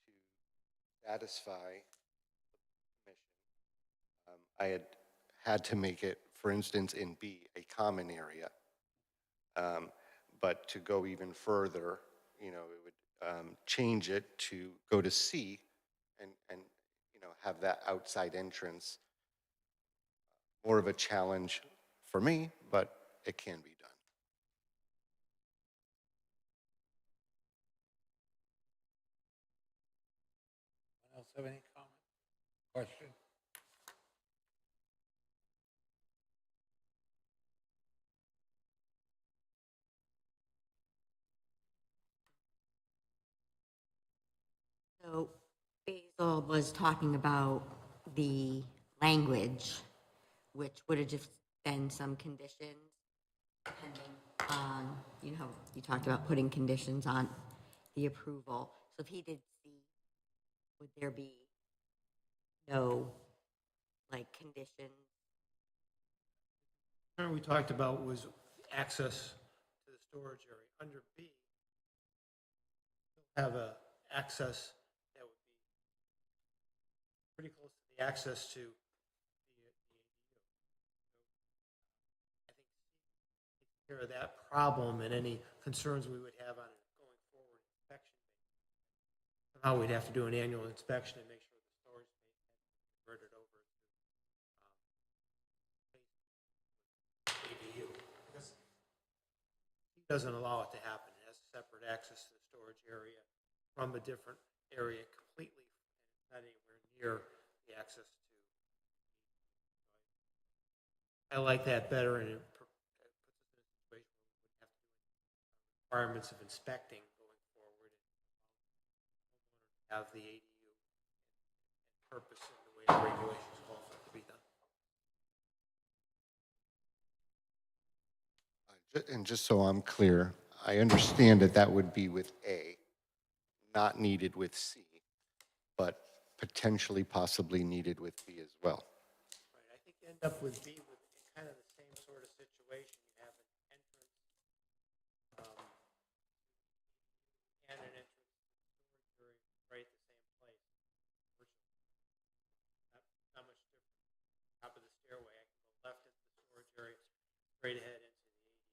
to satisfy the commission, I had to make it, for instance, in B, a common area. But to go even further, it would change it to go to C and have that outside entrance. More of a challenge for me, but it can be done. Anyone else have any comment, question? So Basil was talking about the language, which would have just been some conditions depending on, you talked about putting conditions on the approval. So if he did C, would there be no, conditions? What we talked about was access to the storage area. Under B, you'll have a access that would be pretty close to the access to the ADU. I think C takes care of that problem and any concerns we would have on a going forward inspection. Somehow we'd have to do an annual inspection and make sure the storage space had been converted over to ADU. Because he doesn't allow it to happen. It has separate access to the storage area from a different area completely, and it's not anywhere near the access to. I like that better, and it puts us in a situation where we wouldn't have to do any requirements of inspecting going forward, and have the ADU and purpose in the way the regulations call for it to be done. And just so I'm clear, I understand that that would be with A, not needed with C, but potentially possibly needed with B as well. Right, I think you end up with B with kind of the same sort of situation. You have an entrance and an entrance to the storage area right at the same place. Not much different. Top of the stairway, I can go left at the storage area, straight ahead into the ADU.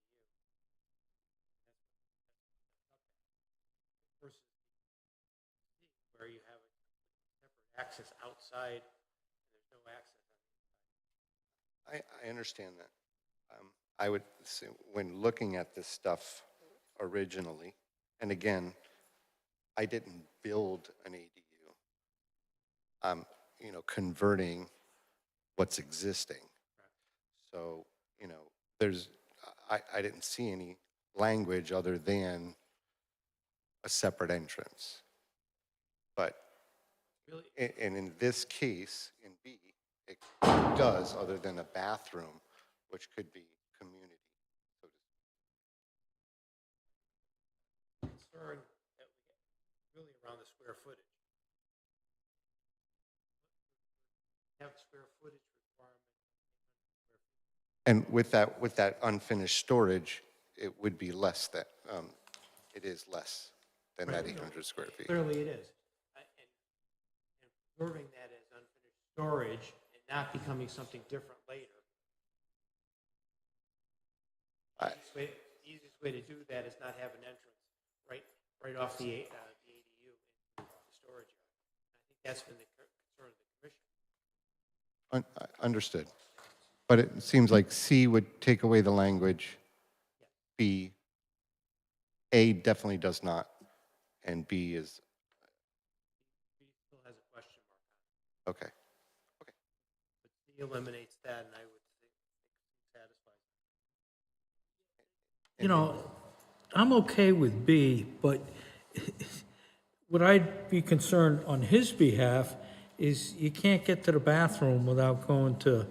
Versus C, where you have a separate access outside, and there's no access on the inside. I understand that. I would say, when looking at this stuff originally, and again, I didn't build an ADU. I'm, converting what's existing. So, I didn't see any language other than a separate entrance. But, Really, and in this case, in B, it does, other than a bathroom, which could be community. So to speak. concern that we get really around the square footage. Have square footage requirement. And with that unfinished storage, it would be less than, it is less than that 800 square feet. Clearly it is. And observing that as unfinished storage and not becoming something different later. I- The easiest way to do that is not have an entrance right off the ADU into the storage area. I think that's been the concern of the commission. Understood. But it seems like C would take away the language. B, A definitely does not, and B is, He still has a question mark on it. okay. he eliminates that, and I would think satisfies. You know, I'm okay with B, but what I'd be concerned on his behalf is you can't get to the bathroom without going to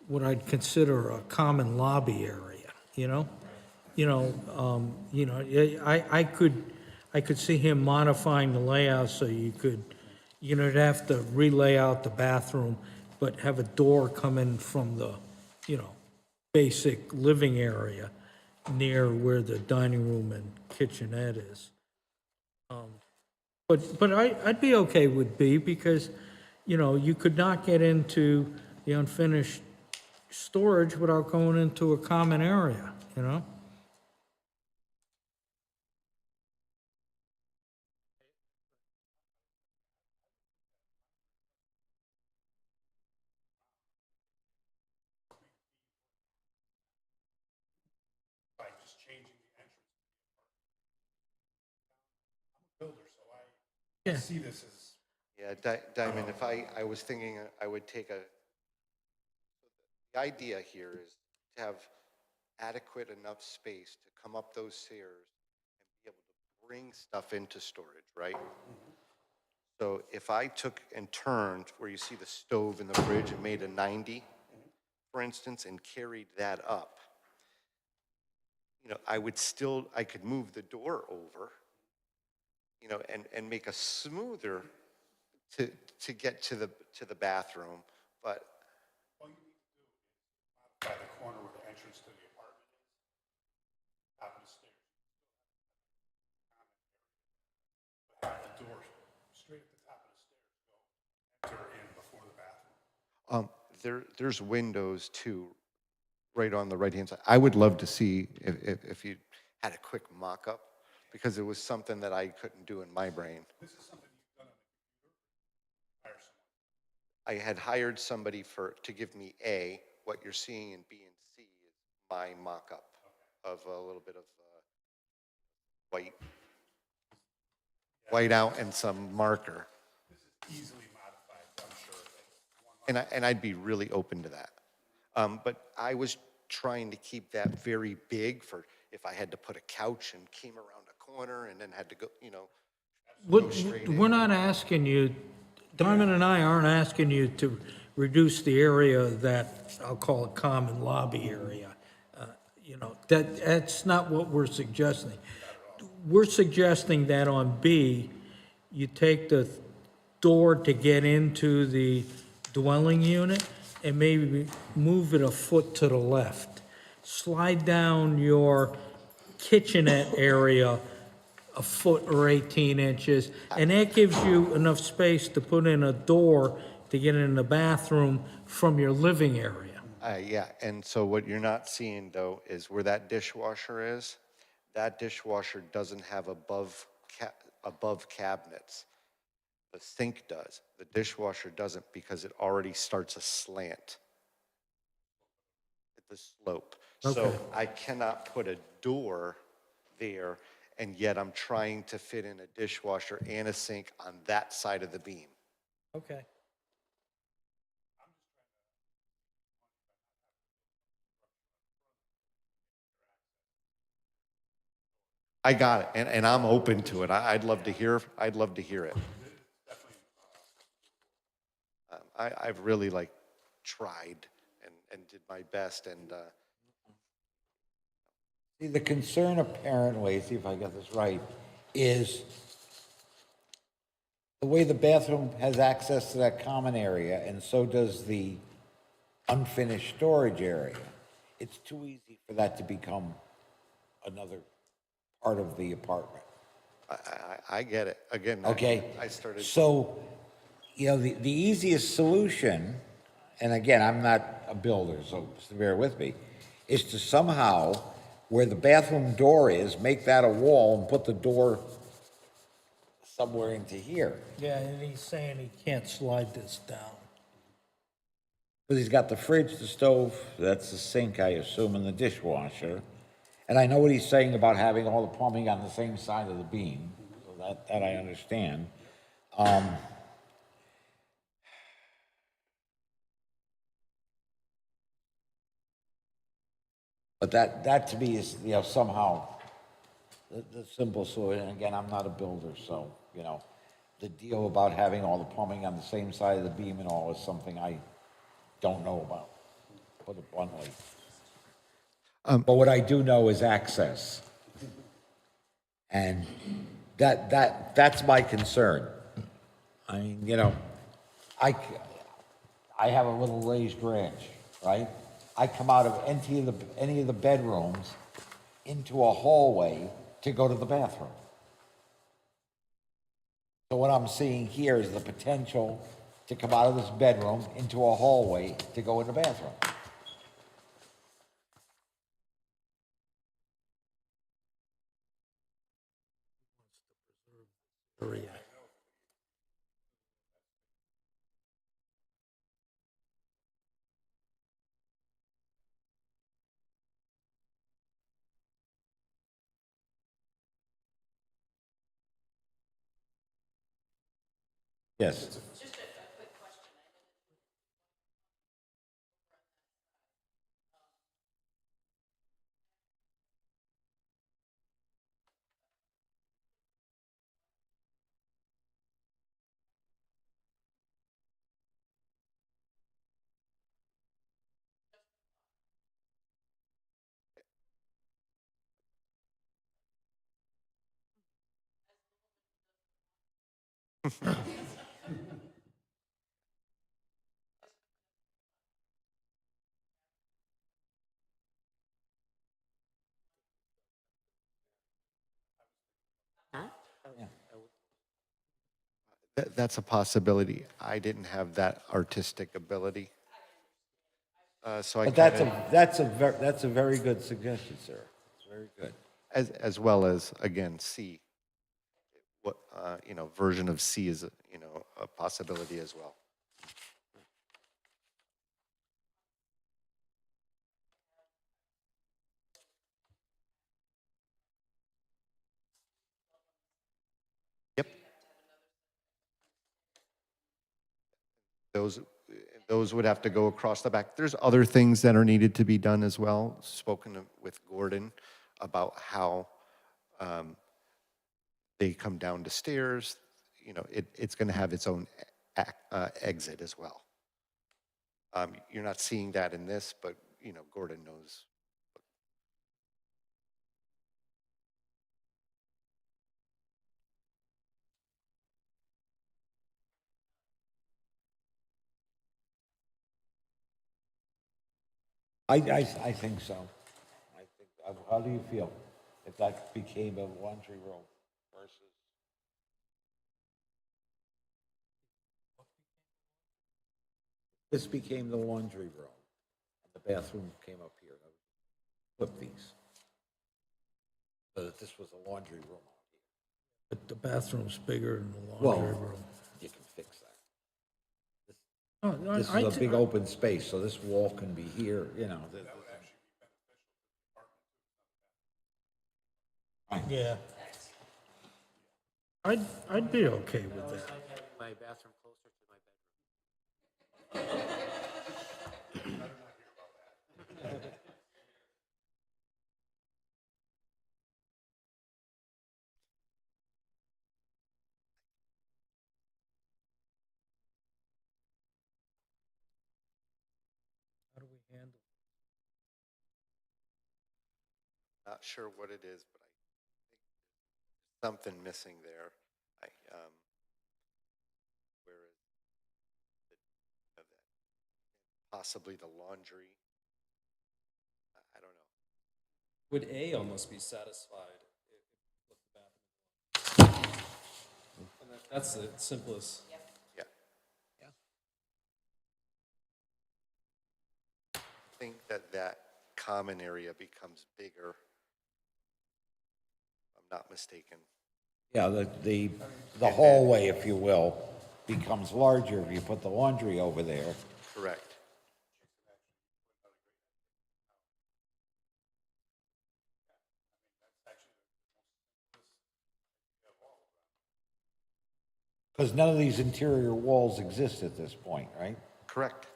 what I'd consider a common lobby area, you know? I could see him modifying the layout so you could, you'd have to relay out the bathroom, but have a door come in from the, basic living area near where the dining room and kitchenette is. But I'd be okay with B because, you could not get into the unfinished storage without going into a common area, By just changing the entrance. I'm a builder, so I Yeah. see this as, Yeah, Diamond, if I was thinking, I would take the idea here is to have adequate enough space to come up those stairs and be able to bring stuff into storage, right? So if I took and turned where you see the stove and the fridge and made a 90, for instance, and carried that up, I could move the door over, and make a smoother to get to the bathroom, but all you need to do is modify the corner where the entrance to the apartment is, top of the stairs. But have the door straight at the top of the stairs, enter in before the bathroom. there's windows too, right on the right-hand side. I would love to see if you had a quick mock-up, because it was something that I couldn't do in my brain. This is something you've done on the computer, hire someone. I had hired somebody to give me A. What you're seeing in B and C is my mock-up of a little bit of white out and some marker. This is easily modified, I'm sure. And I'd be really open to that. But I was trying to keep that very big for if I had to put a couch and came around a corner and then had to go, go straight in. We're not asking you, Diamond and I aren't asking you to reduce the area that I'll call a common lobby area. That's not what we're suggesting. We're suggesting that on B, you take the door to get into the dwelling unit and maybe move it a foot to the left. Slide down your kitchenette area a foot or 18 inches, and that gives you enough space to put in a door to get in the bathroom from your living area. Yeah, and so what you're not seeing though is where that dishwasher is, that dishwasher doesn't have above cabinets. The sink does. The dishwasher doesn't because it already starts a slant at the slope. So Okay. I cannot put a door there, and yet I'm trying to fit in a dishwasher and a sink on that side of the beam. Okay. I got it, and I'm open to it. I'd love to hear it. I've really tried and did my best, and See, the concern apparently, see if I got this right, is the way the bathroom has access to that common area, and so does the unfinished storage area. It's too easy for that to become another part of the apartment. I get it. Again, Okay? I started. So, the easiest solution, and again, I'm not a builder, so bear with me, is to somehow, where the bathroom door is, make that a wall and put the door somewhere into here. Yeah, and he's saying he can't slide this down. Because he's got the fridge, the stove, that's the sink, I assume, and the dishwasher. And I know what he's saying about having all the plumbing on the same side of the beam, so that I understand. But that to me is, somehow the simple solution. And again, I'm not a builder, so, the deal about having all the plumbing on the same side of the beam and all is something I don't know about, put it bluntly. But what I do know is access. And that's my concern. I mean, I have a little raised ranch, right? I come out of any of the bedrooms into a hallway to go to the bathroom. So what I'm seeing here is the potential to come out of this bedroom into a hallway to go in the bathroom. Yes. Huh? That's a possibility. I didn't have that artistic ability. So I But kind of, that's a very good suggestion, sir. It's very good. as well as, again, C, what, version of C is, a possibility as well. Yep. Those, those would have to go across the back. There's other things that are needed to be done as well. With Gordon about how they come down the stairs. It's going to have its own exit as well. You're not seeing that in this, but, Gordon knows. I think so. How do you feel if that became a laundry room versus? This became the laundry room, and the bathroom came up here. Flip these. So that this was a laundry room out here. But the bathroom's bigger than the Well, laundry room. you can fix that. Oh, This is a big open space, so this wall can be here, Yeah. I'd be okay with that. My bathroom closer to my bedroom. How do we handle? Not sure what it is, but I think there's something missing there. Whereas possibly the laundry. I don't know. Would A almost be satisfied if the bathroom? And that's the simplest. Yeah. I think that common area becomes bigger. If I'm not mistaken. Yeah, the hallway, if you will, becomes larger if you put the laundry over there. Correct. Because none of these interior walls exist at this point, right? Correct.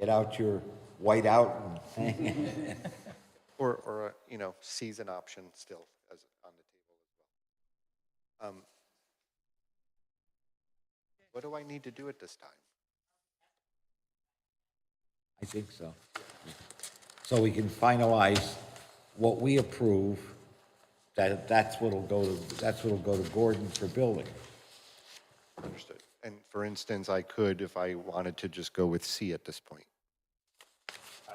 Get out your whiteout and Or, you know, season option still as on the table as well. What do I need to do at this time? I think so. So we can finalize what we approve, that's what'll go to Gordon for building. Understood. And for instance, I could, if I wanted to, just go with C at this point.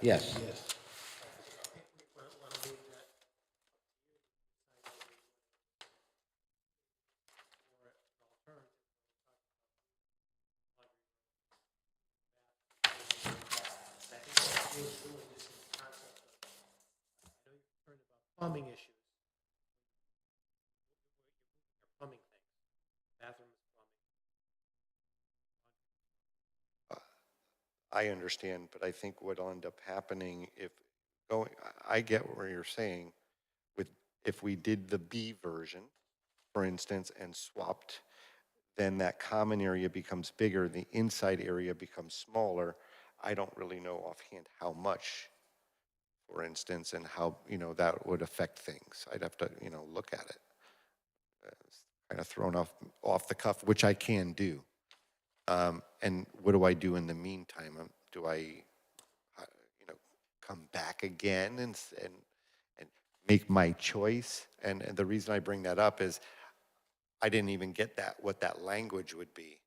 Yes. Plumbing issues. Plumbing things, bathrooms, plumbing. I understand, but I think what'll end up happening if going, I get where you're saying with, if we did the B version, for instance, and swapped, then that common area becomes bigger, the inside area becomes smaller. I don't really know offhand how much, for instance, and how, you know, that would affect things. I'd have to, you know, look at it. It's kind of thrown off the cuff, which I can do. And what do I do in the meantime? Do I, you know, come back again and make my choice? And the reason I bring that up is I didn't even get that, what that language would be,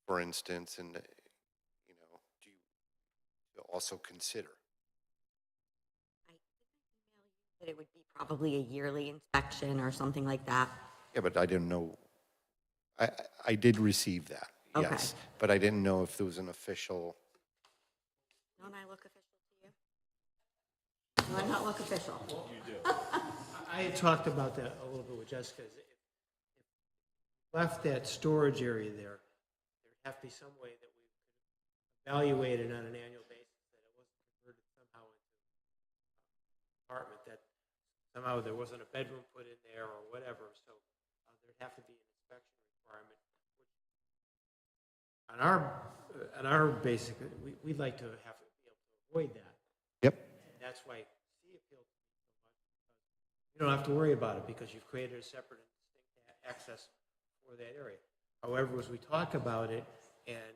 for instance, and, you know, do you also consider? That it would be probably a yearly inspection or something like that. Yeah, but I didn't know, I did receive that, Okay. yes, but I didn't know if there was an official. Don't I look official to you? Do I not look official? I had talked about that a little bit with Jessica. If left that storage area there, there'd have to be some way that we could evaluate it on an annual basis, that it wasn't converted somehow into an apartment, that somehow there wasn't a bedroom put in there or whatever. So there'd have to be an inspection requirement. On our basic, we'd like to have to be able to avoid that. Yep. And that's why C appealed to me so much, because you don't have to worry about it because you've created a separate and distinct access for that area. However, as we talk about it and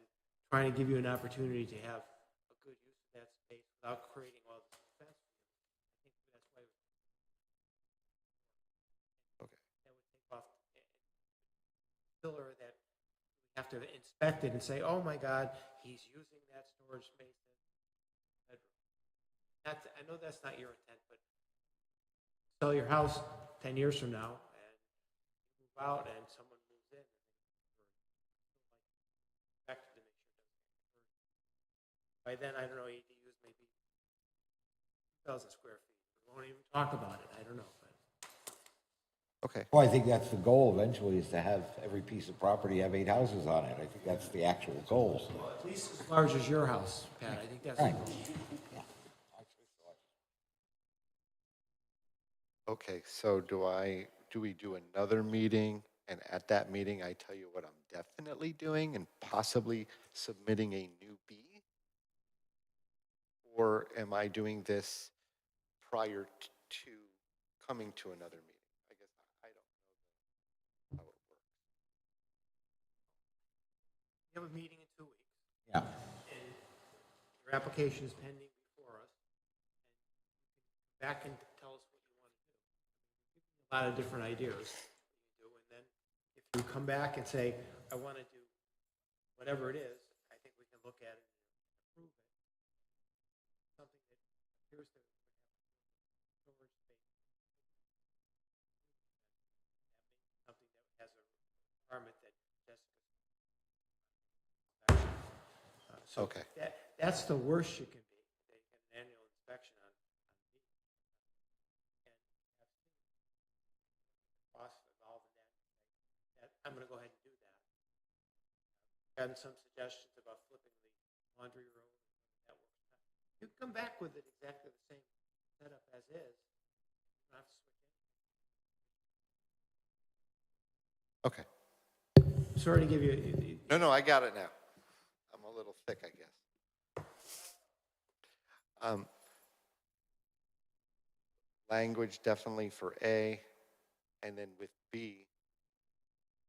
trying to give you an opportunity to have a good use of that space without creating all this expense, I think that's why Okay. that would take off pillar that we have to inspect it and say, oh my God, he's using that storage space as a bedroom. I know that's not your intent, but sell your house 10 years from now and you move out and someone moves in and they inspect it to make sure it doesn't get converted. By then, I don't know, you need to use maybe 2,000 square feet. We won't even talk about it. I don't know. But Okay. Well, I think that's the goal eventually, is to have every piece of property have 8 houses on it. I think that's the actual goal. at least as large as your house, Pat. I think that's the Right. goal. Okay, so do we do another meeting, and at that meeting, I tell you what I'm definitely doing and possibly submitting a new B? Or am I doing this prior to coming to another meeting? I guess I don't know how it works. You have a meeting in 2 weeks. Yeah. And your application is pending before us. And you can come back and tell us what you want to do. A lot of different ideas you can do. And then if you come back and say, I want to do whatever it is, I think we can look at it and approve it. Something that appears to have storage space. That may be something that has a requirement that Jessica. So Okay. that's the worst you can be. They get an annual inspection on B. And have costs involved in that. I'm going to go ahead and do that. Gotten some suggestions about flipping the laundry room. That works. You can come back with it exactly the same setup as is. You don't have to switch it. Okay. Sorry to give you. No, I got it now. I'm a little thick, I guess. Um, Language definitely for A, and then with B,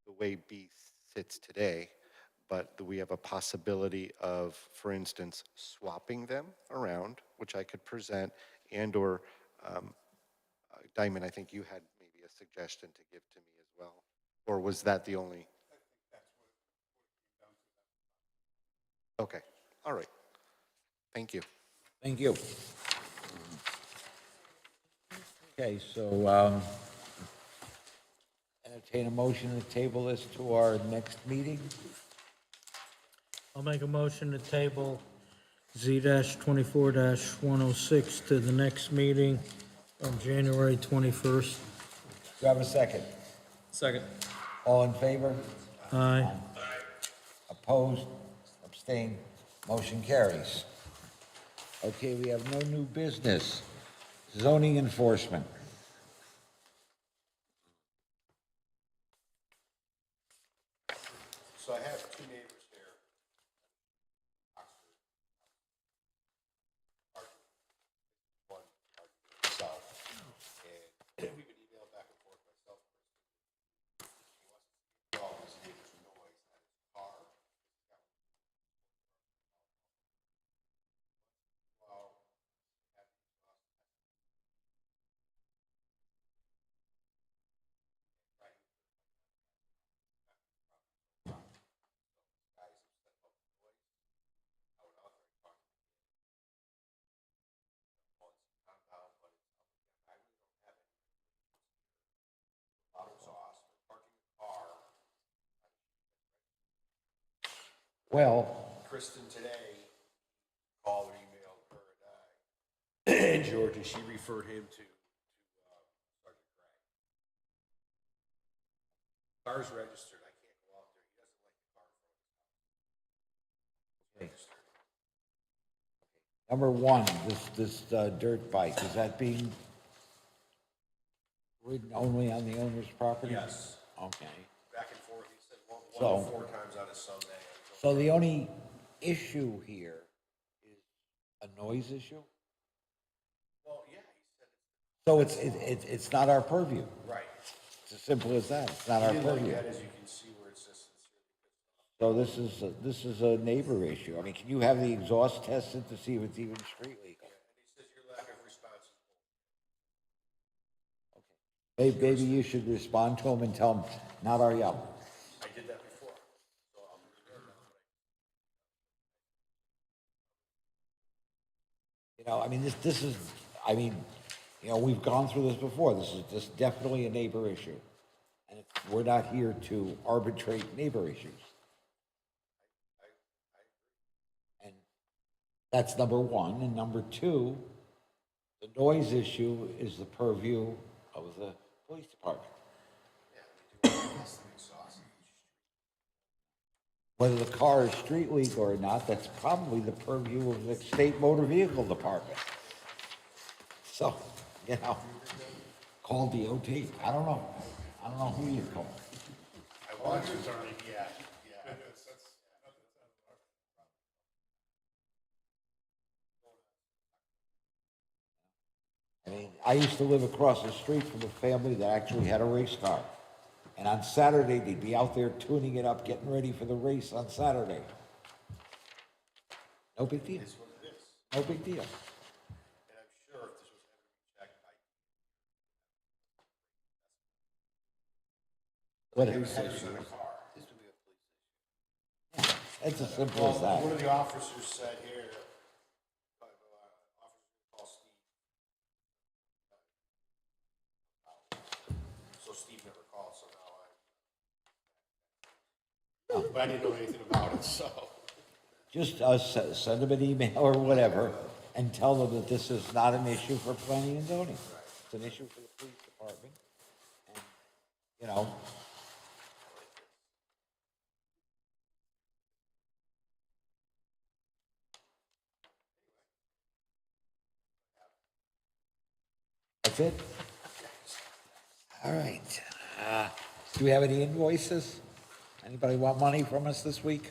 the way B sits today, but we have a possibility of, for instance, swapping them around, which I could present, and/or Diamond, I think you had maybe a suggestion to give to me as well. Or was that the only? Okay, all right. Thank you. Thank you. Okay, so, entertain a motion to table this to our next meeting. I'll make a motion to table Z-24-106 to the next meeting on January 21st. Do you have a second? Second. All in favor? Aye. Opposed? Abstained? Motion carries. Okay, we have no new business. Zoning enforcement. So I have two neighbors here. Oxford. One, south. And we've been emailing back and forth myself. He wants to all his neighbors' noise at his car. Wow. Well, Kristen today called or emailed her and I, and George, and she referred him to Sergeant Gray. Car's registered, I can't go out there, he doesn't like the car from his house. Registered. number one, this dirt bike, is that being ridden only on the owner's property? Yes. Okay. Back and forth, he said one So- to 4 times on a Sunday. So the only issue here is a noise issue? Well, yeah, he said So it's not our purview. right. It's as simple as that. It's not our He didn't like purview. that, as you can see where it says sincerely. So this is a neighbor issue. I mean, can you have the exhaust tested to see if it's even street legal? And he says your lack of response is Maybe you should respond to him and tell him, not our yellow. I did that before, so I'm prepared now. You know, I mean, this is, I mean, you know, we've gone through this before. This is definitely a neighbor issue. And we're not here to arbitrate neighbor issues. And that's number one. And number two, the noise issue is the purview of the police department. Whether the car is street legal or not, that's probably the purview of the state motor vehicle department. So, you know, call DOT. I don't know. I don't know who you call. I want to, yeah. I mean, I used to live across the street from a family that actually had a race car. And on Saturday, they'd be out there tuning it up, getting ready for the race on Saturday. No big deal. No big deal. And I'm sure if this was ever checked, What it is was headers in a car. This would be a police issue. It's as simple as that. One of the officers said here, officer called Steve. So Steve never called, so now but I didn't know anything about it, so. Just send them an email or whatever and tell them that this is not an issue for planning and zoning. It's an issue for the police department. And, you know, that's it? All right. Do we have any invoices? Anybody want money from us this week?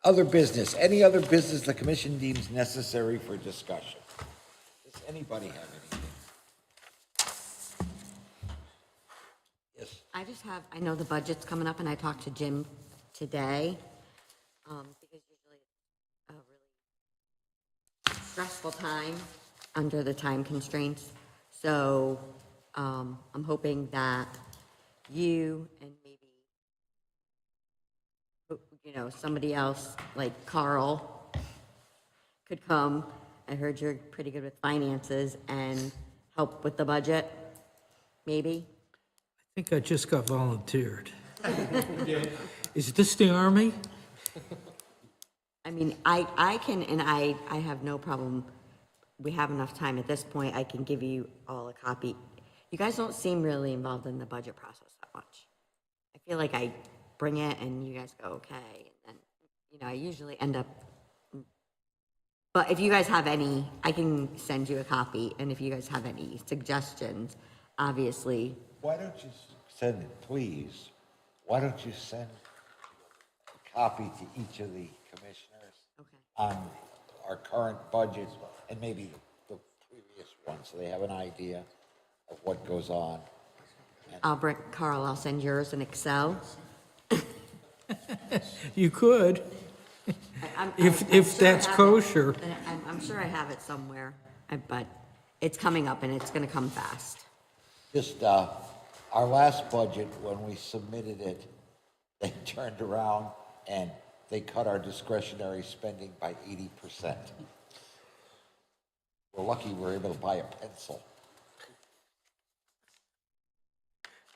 Other business, any other business the commission deems necessary for discussion? Does anybody have anything? Yes. I just have, I know the budget's coming up, and I talked to Jim today, because usually it's a really stressful time under the time constraints. So, I'm hoping that you and maybe, somebody else, like Carl, could come. I heard you're pretty good with finances and help with the budget, maybe? I think I just got volunteered. Is this the Army? I mean, I can, and I have no problem, we have enough time at this point, I can give you all a copy. You guys don't seem really involved in the budget process that much. I feel like I bring it and you guys go, okay, and then, I usually end up, but if you guys have any, I can send you a copy, and if you guys have any suggestions, obviously, Why don't you send it, please? Why don't you send a copy to each of the commissioners okay. on our current budget and maybe the previous one, so they have an idea of what goes on? Carl, I'll send yours in Excel. You could, I'm if sure I that's have it. kosher. I'm sure I have it somewhere, but it's coming up and it's gonna come fast. Just, our last budget, when we submitted it, they turned around and they cut our discretionary spending by 80%. We're lucky we were able to buy a pencil.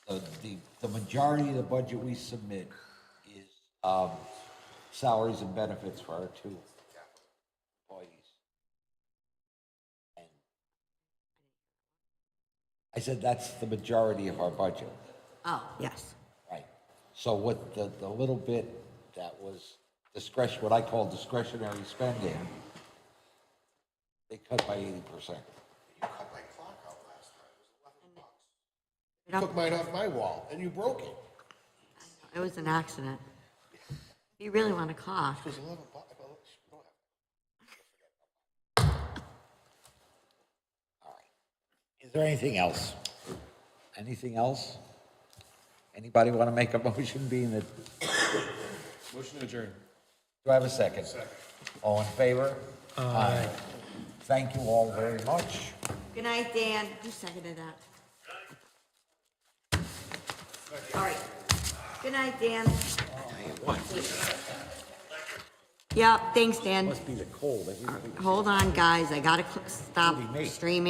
The majority of the budget we submit is, salaries and benefits for our two employees. And I said that's the majority of our budget. Oh, yes. Right. So what the little bit that was what I call discretionary spending, they cut by 80%. You cut my clock out last time, it was $11. You took mine off my wall, and you broke it. It was an accident. If you really want to cough. It was $11. Well, you don't have Is there anything else? Anything else? Anybody want to make a motion being that, Motion to adjourn. do I have a second? Second. All in favor? Aye. Thank you all very much. Good night, Dan. Who seconded that? All right. Good night, Dan. Yep, thanks, Dan. Must be the cold. Hold on, guys. I gotta stop It'll be me. streaming.